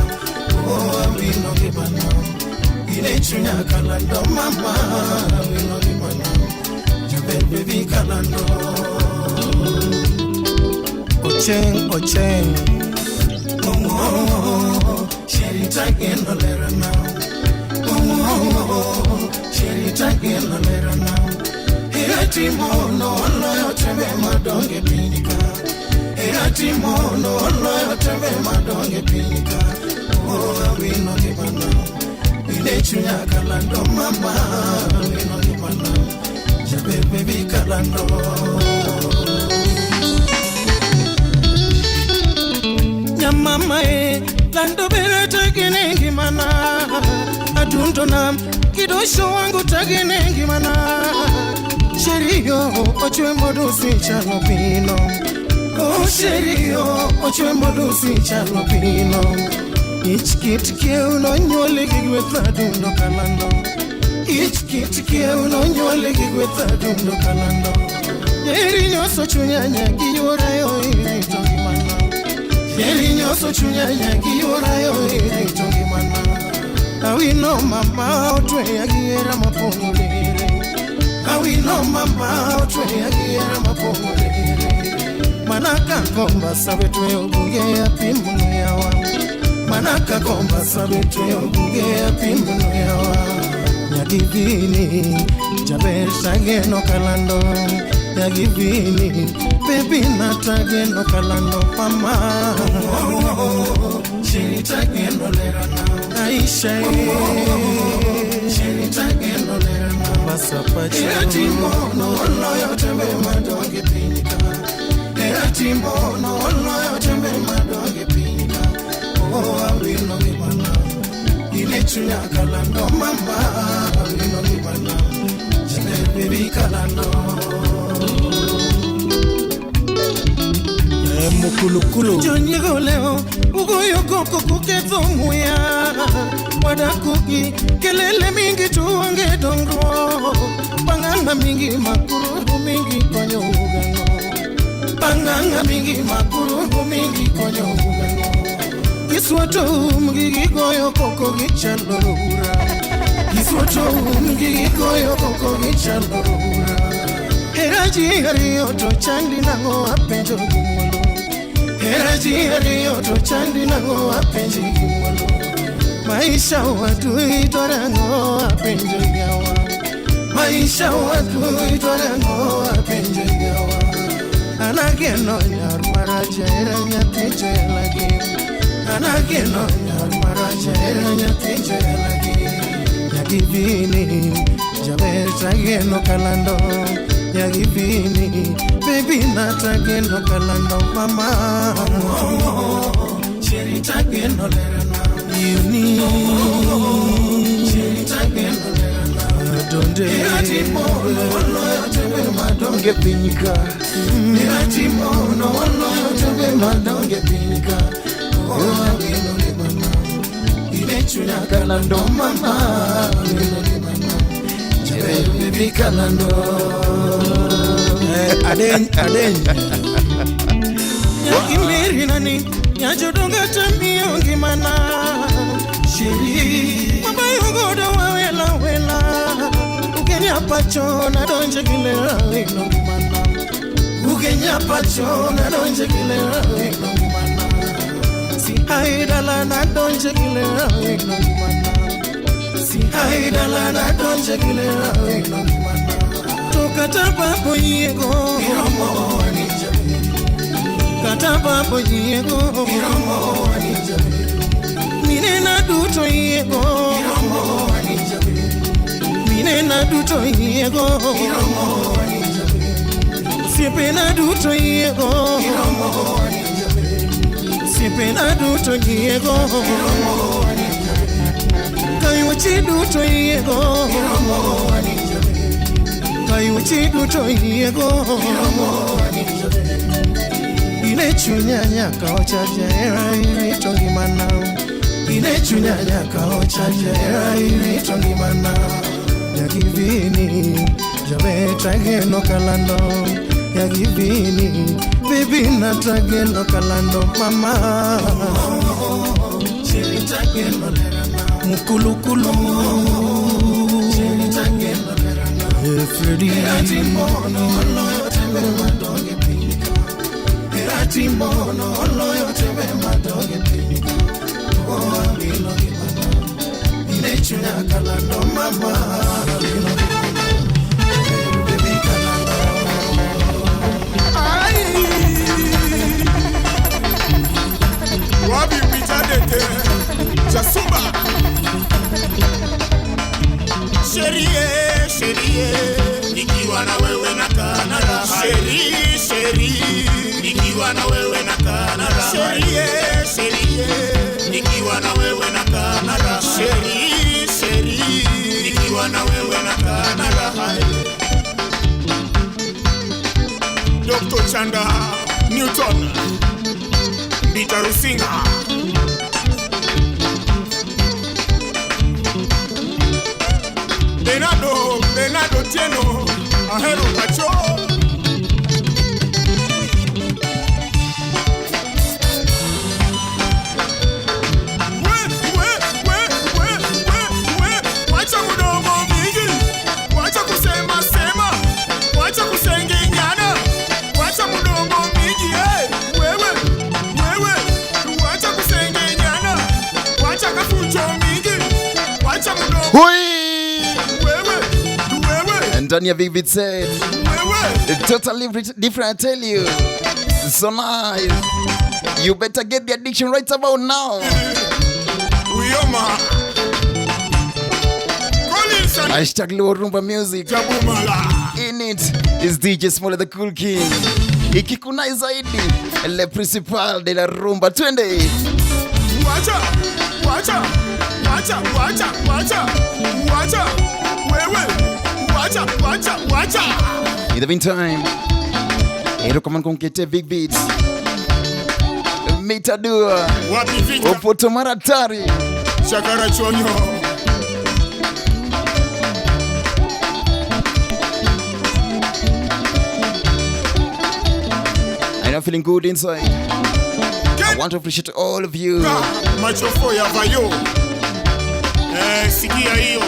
Oh amino gebana Ile chunya kalando mama wino ni mana jabe baby kalando ocheng sheri tagen no lera now sheri tagen no lera now Timo no loyo tebe madonge pinika Timo no loyo tebe madonge pinika Oh wino ni mana Ine chunya kalando mama wino ni mana Jabe baby kalando Nyamama lando bere tagenengi mana Adundo nam kidosho wangu tagenengi mana Sherio, ochwe modusi chalo pino Oh sherio, ochwe modusi chalo pino Ich kit kieu no nyole gigwetha dundo kalando Ich kit kieu no nyole gigwetha dundo kalando Yeri nyoso chunyanya giyora yo irito gimana Yeri nyoso chunyanya giyora yo irito gimana Awino mama otwe ya giera mapongulire Awino mama otwe ya giera mapongulire Manaka komba sabetwe obuge ya pimbunu yawa Manaka komba sabetwe obuge ya pimbunu yawa Nyagivini jabesha geno kalando Nyagivini baby nata geno kalando mama Shirita geno lera na Aisha Shirita geno lera na Masapacho Timo no loyo tembe madonge pinika Timo no loyo tembe madonge pinika Oh awino gimana Ine chunya kalando mama Awino gimana Jane baby kalando Mukulu Johny goleo Ugoyo koko kukezo muya Wadakuki kelele mingi tuonge dongro Panganga mingi makuru mingi konyo ugano Panganga mingi makuru mingi konyo ugano Kiswato mgigi goyo koko gichalorura Kiswato mgigi goyo koko gichalorura Heraji hariyo to chandi nango apenjo gumolo Heraji hariyo to chandi nango apenjo gumolo Maisha watu itorango apenjo gawa Maisha watu itorango apenjo gawa Anageno nyar marajera nyatejo yalagi Anageno nyar marajera nyatejo yalagi Nyagivini jaber tageno kalando Nyagivini baby nata geno kalando mama Sheri tageno lerana Yuni Sheri tageno lerana Donde Timo no loyo tembe madonge pinika Timo no loyo tembe madonge pinika Oh awino le mama Ine chunya kalando mama Awino le mama Jabe baby kalando Aden Nyakimiri nani Nyajodonga tambiyo ngimana Shiri Mama yugoda wawela Ukenya pacho na donje kilera wino ngimana Ukenya pacho na donje kilera wino ngimana Si haidala na donje kilera wino ngimana Si haidala na donje kilera wino ngimana Katapa poyego Iromo anijabe Katapa poyego Iromo anijabe Minena duto yego Iromo anijabe Minena duto yego Iromo anijabe Sipena duto yego Iromo anijabe Sipena duto yego Iromo anijabe Kayuchi duto yego Iromo anijabe Kayuchi duto yego Ine chunyanya kaochajera iritongi mana Ine chunyanya kaochajera iritongi mana Nyagivini jabe tageno kalando Nyagivini baby natageno kalando mama Shiri tageno lerana Mukulu Freddy Ratimono oloyo tembe madoge pinika. Ratimono oloyo tembe madoge pinika. Oh lilo gimana. Inechunya kalando mama lilo gimana. Baby kalando. Ai. Wabi pitadete. Jasumba. Sherie, sherie, nikiwa na wewe na Canada. Sherie, sherie, nikiwa na wewe na Canada. Sherie, sherie, nikiwa na wewe na Canada. Sherie, sherie, nikiwa na wewe na Canada. Dr. Chanda Newton Bita Rusinga Benado Tieno, Ahero Pacho. Wacha mdomo mingi, wacha kusema sema, wacha kusengenyana, wacha mdomo mingi, wewe, wacha kusengenyana, wacha kafujo mingi, wacha mdomo. And Johnny Vivid said, totally different, I tell you. So nice. You better get the addiction right about now. Hashtag Luo Rumba Music. In it is DJ Smollet the Cool King. Ikikunai zaidi, le principal de la rumba. Twende. Wacha. In the meantime, recommend konkete big beats. Mitadua. Opoto maratari. Shakara chonyo. I'm feeling good inside. I want to appreciate all of you. Macho foya vayo. Sikia hiyo.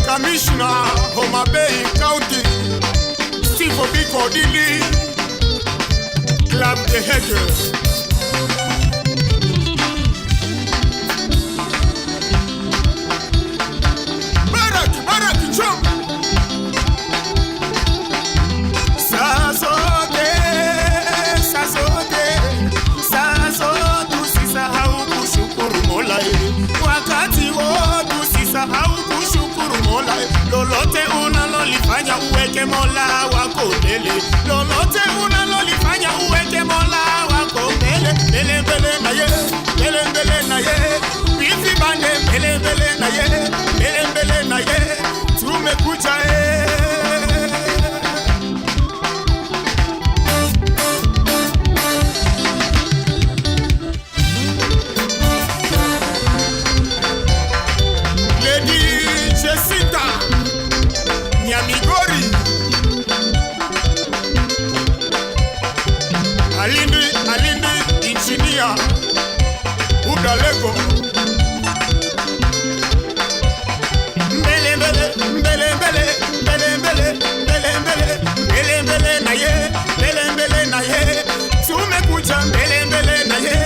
Commissioner, Homa Bay County, Steve Obiko Dili, Club de Hedge. Barak, jump. Sasote, tusisahau kushukuru Mola. Wakati wote tusisahau kushukuru Mola. Lolote unalolifanya uweke Mola wako mbele. Lolote unalolifanya uweke Mola wako mbele. Mbele na ye. Bifi bande mbele na ye. Tumekuja Alindi engineer Udalego mbele na ye tumekuja mbele na ye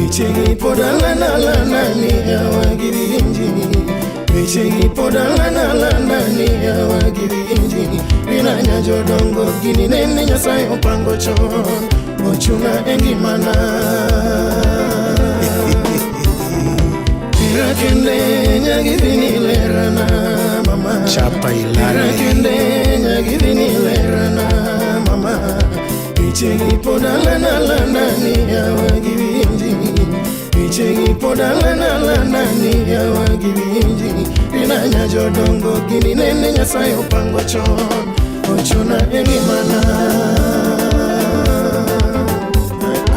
Ichigi podala na la nani ya wagirinji. Ichigi podala na la nani ya wagirinji. Rinanya jodongo gini nene nyasayo pango chon. Ochuna engimana. Irakende nyagidini lerana mama. Chapa ilani. Irakende nyagidini lerana mama. Ichigi podala na la nani ya wagirinji. Ichigi podala na la nani ya wagirinji. Rinanya jodongo gini nene nyasayo pango chon. Ochuna engimana.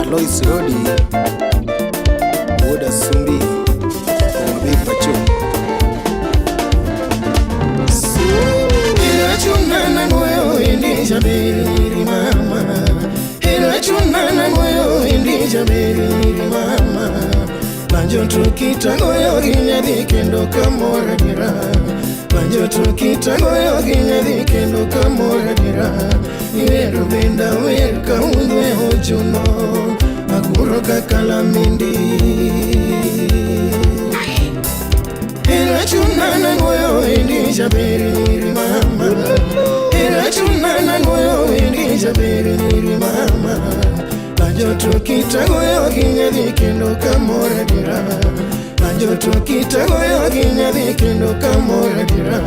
Alois Rodi Woda Sumbi Ombi Pacho Irachunana moyo indi jabiri mama. Irachunana moyo indi jabiri mama. Banjo tukita goyo ginyadhi kendo kamora dira. Banjo tukita goyo ginyadhi kendo kamora dira. Iweru benda wer kaundwe ojuno. Aguro kakalamindi. Irachunana moyo indi jabiri mama. Irachunana moyo indi jabiri mama. Banjo tukita goyo ginyadhi kendo kamora dira. Banjo tukita goyo ginyadhi kendo kamora dira.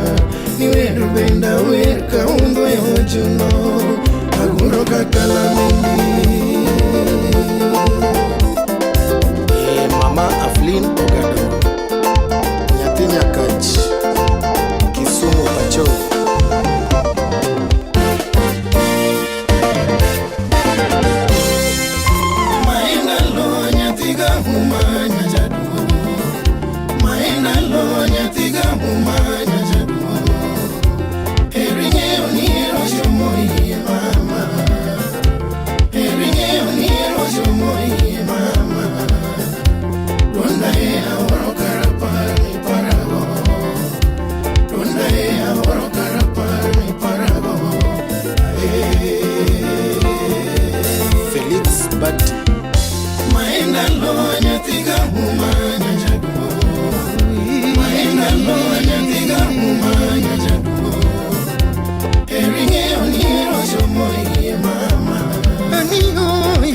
Niweru benda wer kaundwe ojuno. Aguro kakalamindi. Mama Aflin Ogado Nyatinya Kach Kisumu Pacho Maenda lo nyatiga humanya jadu. Maenda lo nyatiga humanya jadu. Eringe oniro shomoyi mama. Eringe oniro shomoyi mama. Donda ea oro karapar mi parago. Donda ea oro karapar mi parago. Felix Bati Maenda lo nyatiga humanya jago. Maenda lo nyatiga humanya jago. Eringe oniro shomoyi mama.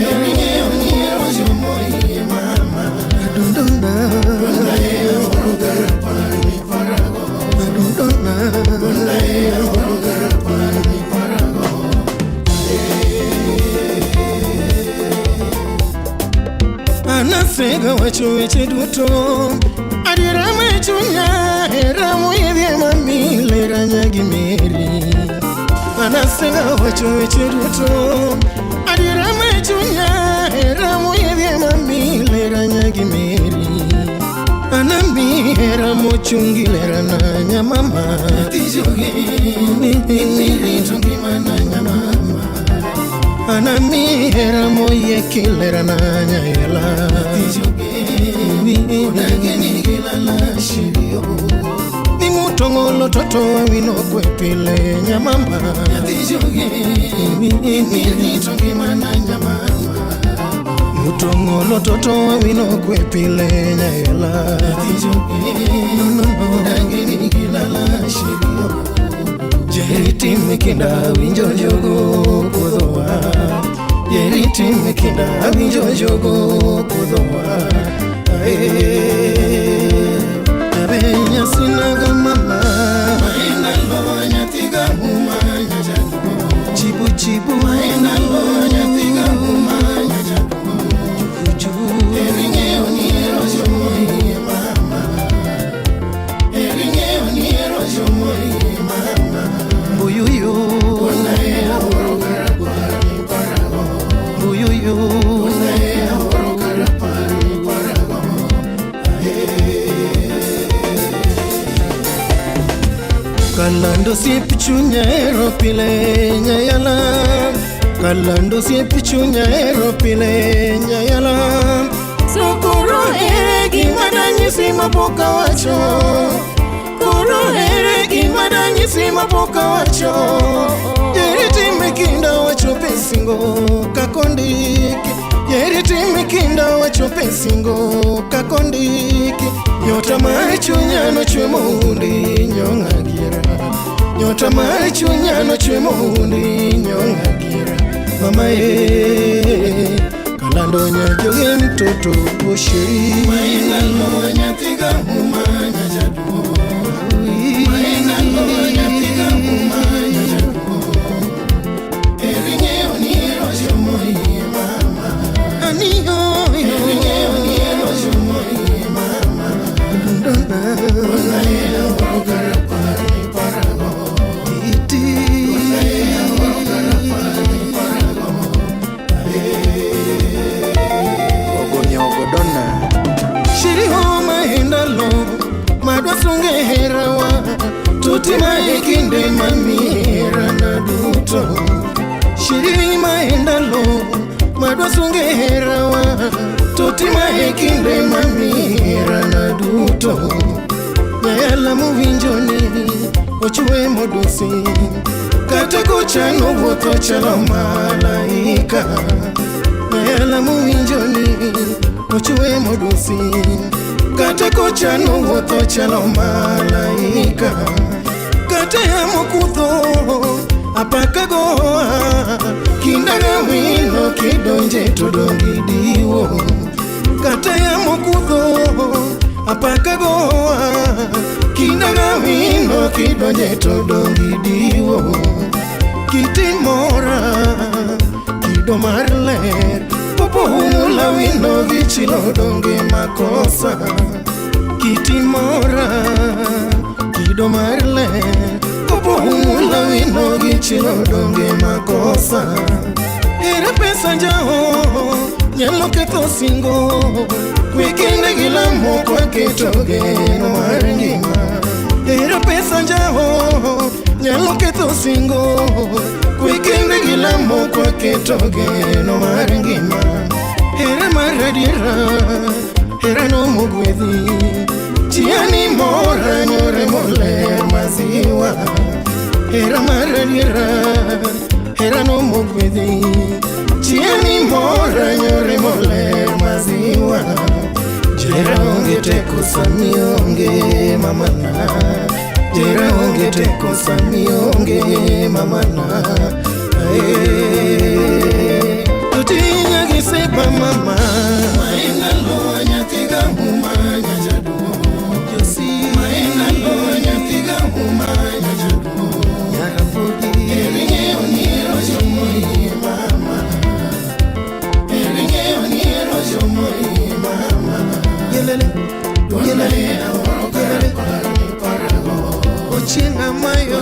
Eringe oniro shomoyi mama. Donda ea oro karapar mi parago. Donda ea oro karapar mi parago. Anasega wacho weche duto. Adira mechunya hera moyedhi mami lera nyagi meri. Anasega wacho weche duto. Adira mechunya hera moyedhi mami lera nyagi meri. Anami hera mochungi lera na nyamama. Tijogi nini chungi mana nyamama. Anami hera moyeki lera na nyayela. Tijogi odageni gilala shirio. Ni mutongolo toto wino kwepile nyamama. Tijogi nini chungi mana nyamama. Mutongolo toto wino kwepile nyayela. Odageni gilala shirio. Jeriti mekinda winjo jogo kudowa. Jeriti mekinda winjo jogo kudowa. Abenya sinaga mama. Maenda lo nyatiga humanya jago. Chibu chibu maenda lo nyatiga humanya jago. Eringe oniro shomoyi mama. Eringe oniro shomoyi mama. Buyuyu Donda ea oro karapar mi parago. Buyuyu Donda ea oro karapar mi parago. Kalando siep chunya ero pile nyayala. Kalando siep chunya ero pile nyayala. Sokoro ere gimana nyisi mapoka wacho. Koro ere gimana nyisi mapoka wacho. Jeriti mekinda wacho pesingo kakondiki. Yeriti mikinda wachope singo kakondiki Nyota marichunyano chwe mundi nyongagira Nyota marichunyano chwe mundi nyongagira Mama kalando nyajoge mtoto oshiri Maina lo nyatiga umanya jadu Maina lo nyatiga umanya jadu Eringe oniro jomoi mama Aniyo eringe oniro jomoi mama Ona ea wakara pari parago Iti Ona ea wakara pari parago Ogonyogodona Shiri homa hindalo Madwa sunge herawa Tuti maikinde mamira na duto Shiri maendalo Madwa sunge herawa Tuti maikinde mamira na duto Nyayala muvinjoni Ochue modusi Kata kuchano woto chalo malaika Nyayala muvinjoni Ochue modusi Kata kuchano woto chalo malaika Kata ya mokutho Apaka goa Kindaga wino kidonje tudongi diwo Kata ya mokutho Apaka goa Kindaga wino kidonje tudongi diwo Kiti mora Kido marler Popo humula wino gichilo donge makosa Kiti mora Kido marler Popo humula wino gichilo donge makosa Era pesa njao Nyalo keto singo Wikinde gila mokwa ketoge no maringima Era pesa njao Nyalo keto singo Wikinde gila mokwa ketoge no maringima Era maradira Era no mugwedhi Chiani mora nyore mole maziwa Era maradira Era no mugwedhi Chiani mora nyore mole maziwa Jera onge teko sami onge mamana Jera onge teko sami onge mamana Tutinya gisepa mama Maina lo nyatiga umanya jadu Josi Maina lo nyatiga umanya jadu Nyarafudi Eringe oniro jomoi mama Eringe oniro jomoi mama Yelele Yelele Yelele Parago Ochenga mayo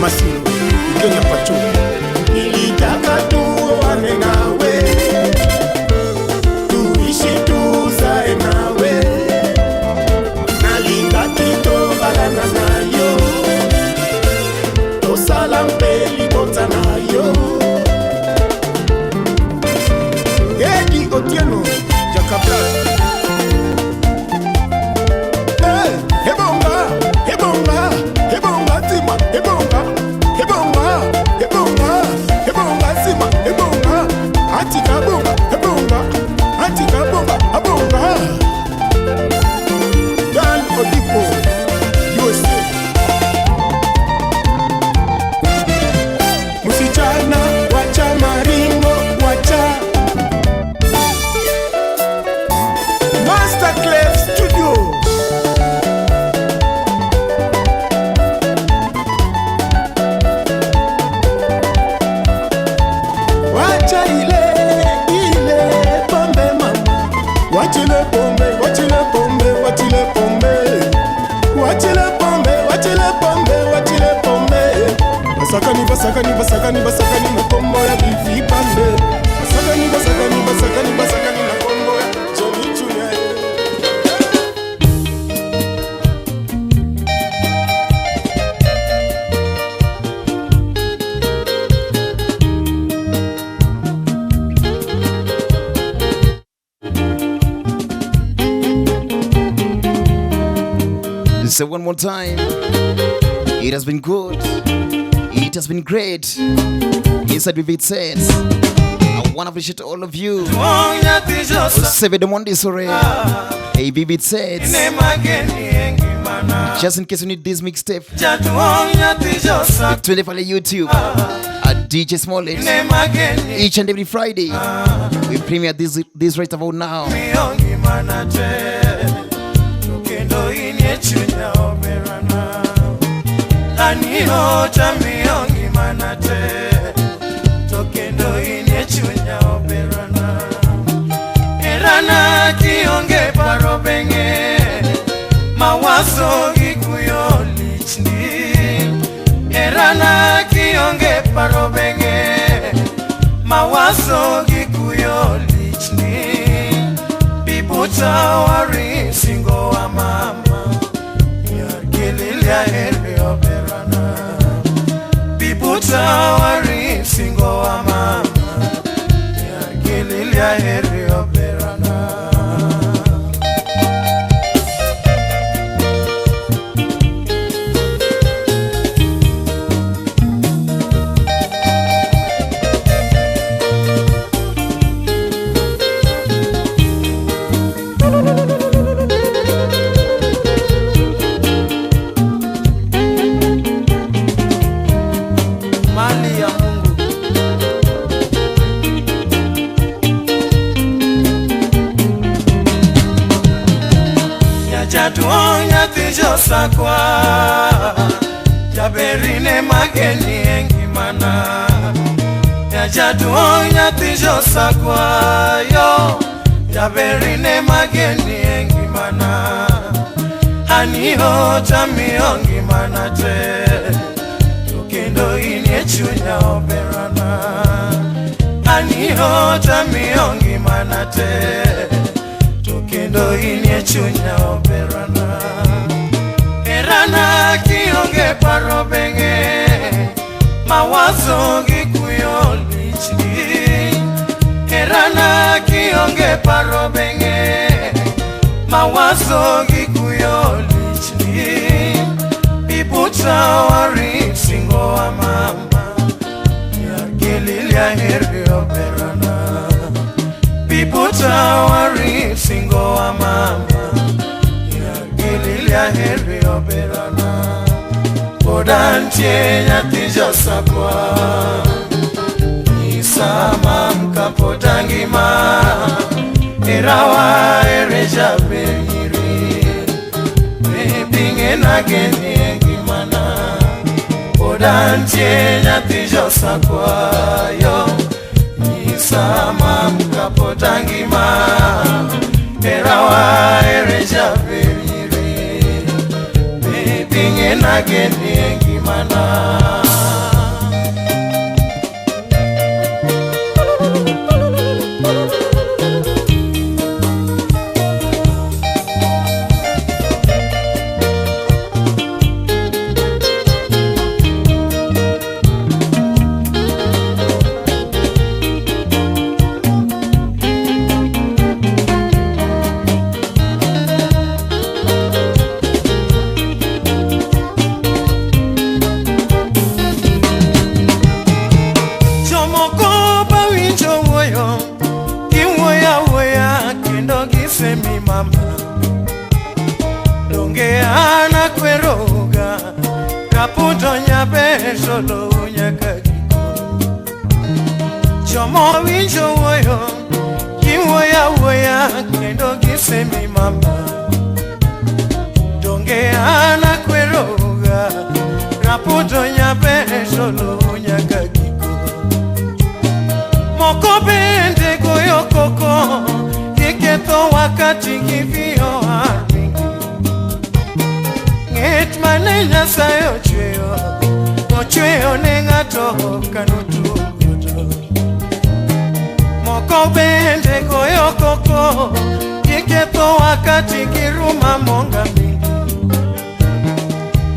Masiro, Kenya Pacho. Nilitaka tuoane nawe, tuishi tuzae nawe, nalinga kitobagana nayo, tosala mpeli bota nayo. Edi Otieno, Jakabla. Hebonga, hebonga, hebonga tima, hebonga. Hebonga, hebonga, hebonga sima, hebonga. Atika bonga, hebonga. Atika bonga, hebonga. Dan Odipo, USA. Musichana, wacha maringo, wacha. Masterclass Studio. Basakani basakani basakani basakani na kombo ya bifi pande. Basakani basakani basakani basakani na kombo ya Johny Junior. So one more time, it has been good, it has been great. Inside Vivid Says, I want to appreciate all of you. Save the Monday, sorry. Hey, Vivid Says, just in case you need this mixtape, 24 on YouTube at DJ Smollet. Each and every Friday, we premiere this right about now. Chunya oberana Aniho chamiongi manate Tokendo inye chunya oberana Erana kionge parobenge Mawazo gikuyo lichni Erana kionge parobenge Mawazo gikuyo lichni Bibuta wari singo wa mama Lilia heri oberana Bibuta wari singo wa mama Lilia heri oberana Tuonya tijo sakwa Jaberine mageni engimana Yaja tuonya tijo sakwa Yo Jaberine mageni engimana Aniho chamiongi manate Tukindo inye chunya oberana Aniho chamiongi manate Kendo inye chunya oberana Erana kionge parobenge Mawazo gikuyo lichni Erana kionge parobenge Mawazo gikuyo lichni Bibuta wari singo wa mama Yargililia heri oberana Bibuta wari singo wa mama Yargililia heri oberana Podantie nyatijo sakwa Nisama mkapotangima Erawa ereja benyiri Mepinge nageni engimana Podantie nyatijo sakwa Yo Sama mkapotangima Erawa ereja verire Mepinge nageni engimana Dongeana kweroga Kaputo nyabe solo nyakagiko Chomo winjo woyo Kiwoya woya Kendo gisemi mama Dongeana kweroga Kaputo nyabe solo nyakagiko Moko bende goyo koko Kiketo wakati kivio haringi Nget manenya sayo chweyo Ochweyo ne ng'ato kanotugo moko bende goyo koko giketho wakati giruma monga mingi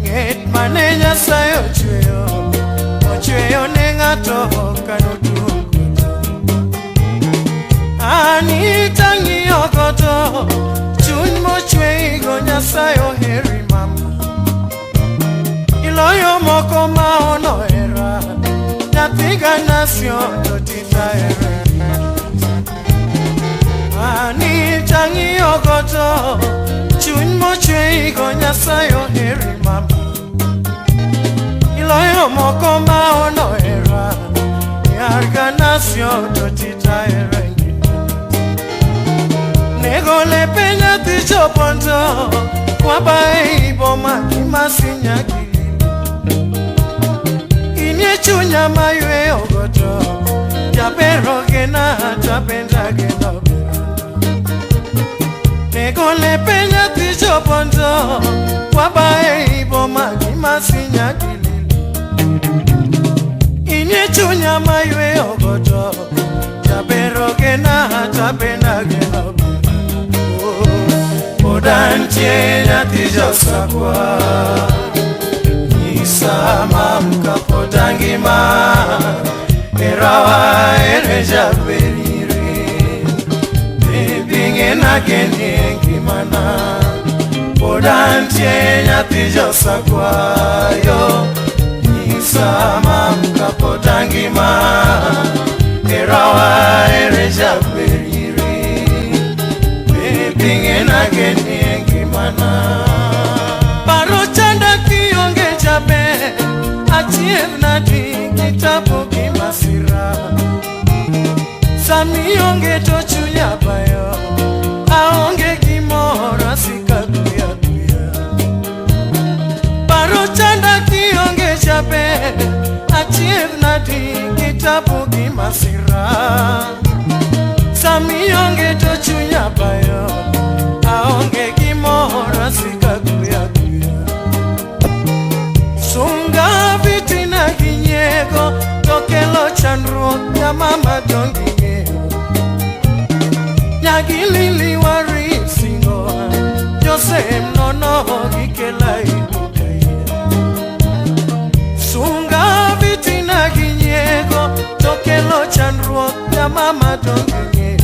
ng'et mane Nyasaye ochweyo ne ng'ato kanotugo Anita ng'iyo godo chuny mochweigo Nyasaye oheri mama iloyo moko ma onohera nyathiga nasio to titahere Anita ng'iyo godo chuny mochweigo Nyasaye oheri mama iloyo moko ma onohera nyarga nasio to titahere Nego le penya ticho ponto kwa bai boma kimasinya gili Inye chunya maywe ogoto Jabero gena tapenda gena Nego le penya ticho ponto kwa bai boma kimasinya gili Inye chunya maywe ogoto Jabero gena tapenda gena Odantie nyati josakwa Isama mkapotangima Erawa ereja beriri Bibinge na genye ngimana Odantie nyati josakwa yo Isama mkapotangima Erawa ereja beriri Bingena geni engimana Paro chanda kionge jabe Achiev na di kitabu kimasira Sami onge tochunya bayo Aonge kimora sika kuya kuya Paro chanda kionge jabe Achiev na di kitabu kimasira Sami onge tochunya bayo Aonge kimora sika kuya kuya Sunga vitina kinyego Tokelo chandro ya mama donginge Nyagilili wari singo Jose mnono gikela ibukaye Sunga vitina kinyego Tokelo chandro ya mama donginge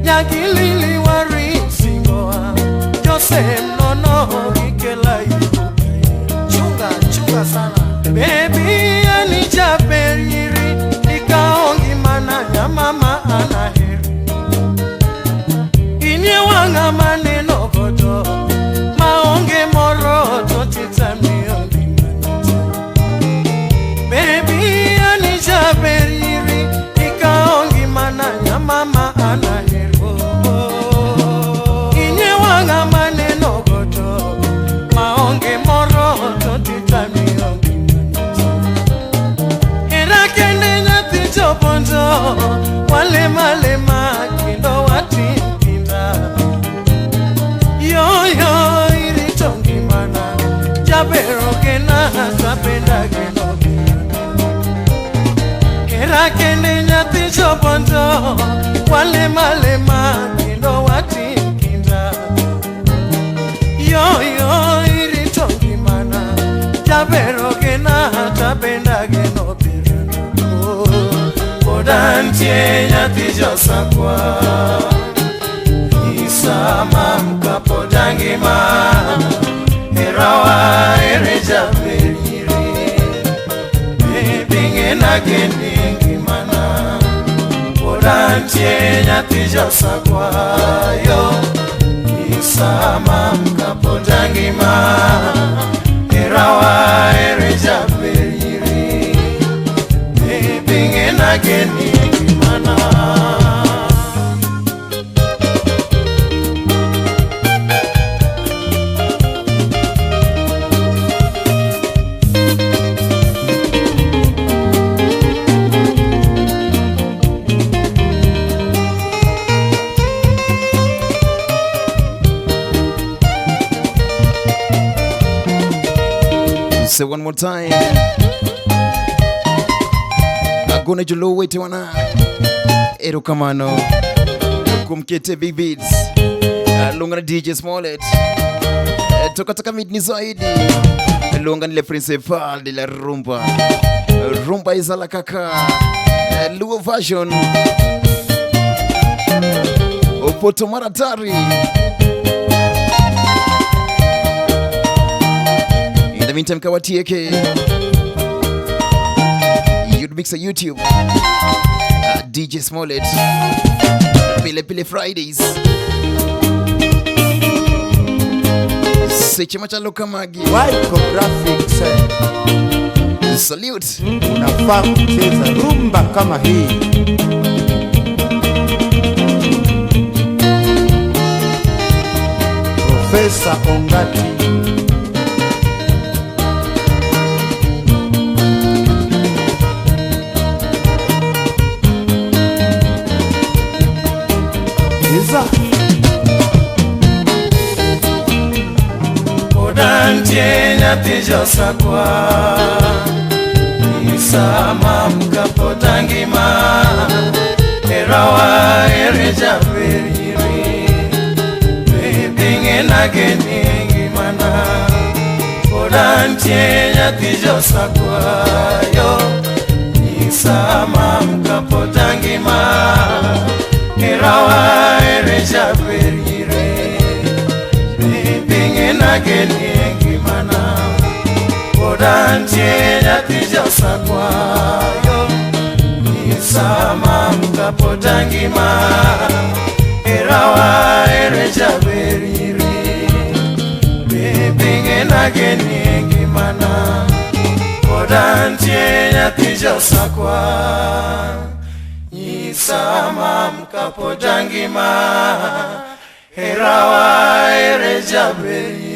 Nyagilili wari singoa Jose mnono gikela ibukaye Chunga sana Baby anija periri Ikaongi mana ya mama anaheri Inye wanga maneno godo Maonge moroto titamiongi manita Baby anija periri Ikaongi mana ya mama anaheri Inye wanga maneno godo Maonge moroto titamiongi Era kende nyati choponzo Walema kindo watinkinda Yo iritongi mana Jabero kena tapenda geno Era kende nyati choponzo Walema kindo watinkinda Yo iritongi mana Jabero kena tapenda geno Odantie nyati josakwa Isama mkapotangima Erawa ereja beriri Bibinge na geni ngimana Odantie nyati josakwa yo Isama mkapotangima Erawa ereja beriri Bingena geni kimana Say one more time. Agone julu wete wana. Ero kamano. Kumkete big beats. Lunga DJ Smollet. Toka midni zaidi. Lunga nile principal de la rumba. Rumba izala kaka. Luo version. Opoto maratari. In the meantime, kawa TK. You'd mix a YouTube. DJ Smollet. Pile Fridays. Seche machalo kamagi. Wyco Graphics. Salute. Unafaa kucheza rumba kama hii. Profesa Ongati. Iza. Odantie nyatijo sakwa Isama mkapotangima Erawa ereja veriri Bebinge nageni mana Odantie nyatijo sakwa yo Isama mkapotangima Erawa ereja veriri Bebinge nageni mana Odantie nyatijo sakwayo Isama mkapotangima Erawa ereja veriri Bebinge nageni mana Odantie nyatijo sakwa Isama mkapotangima Erawa ereja veriri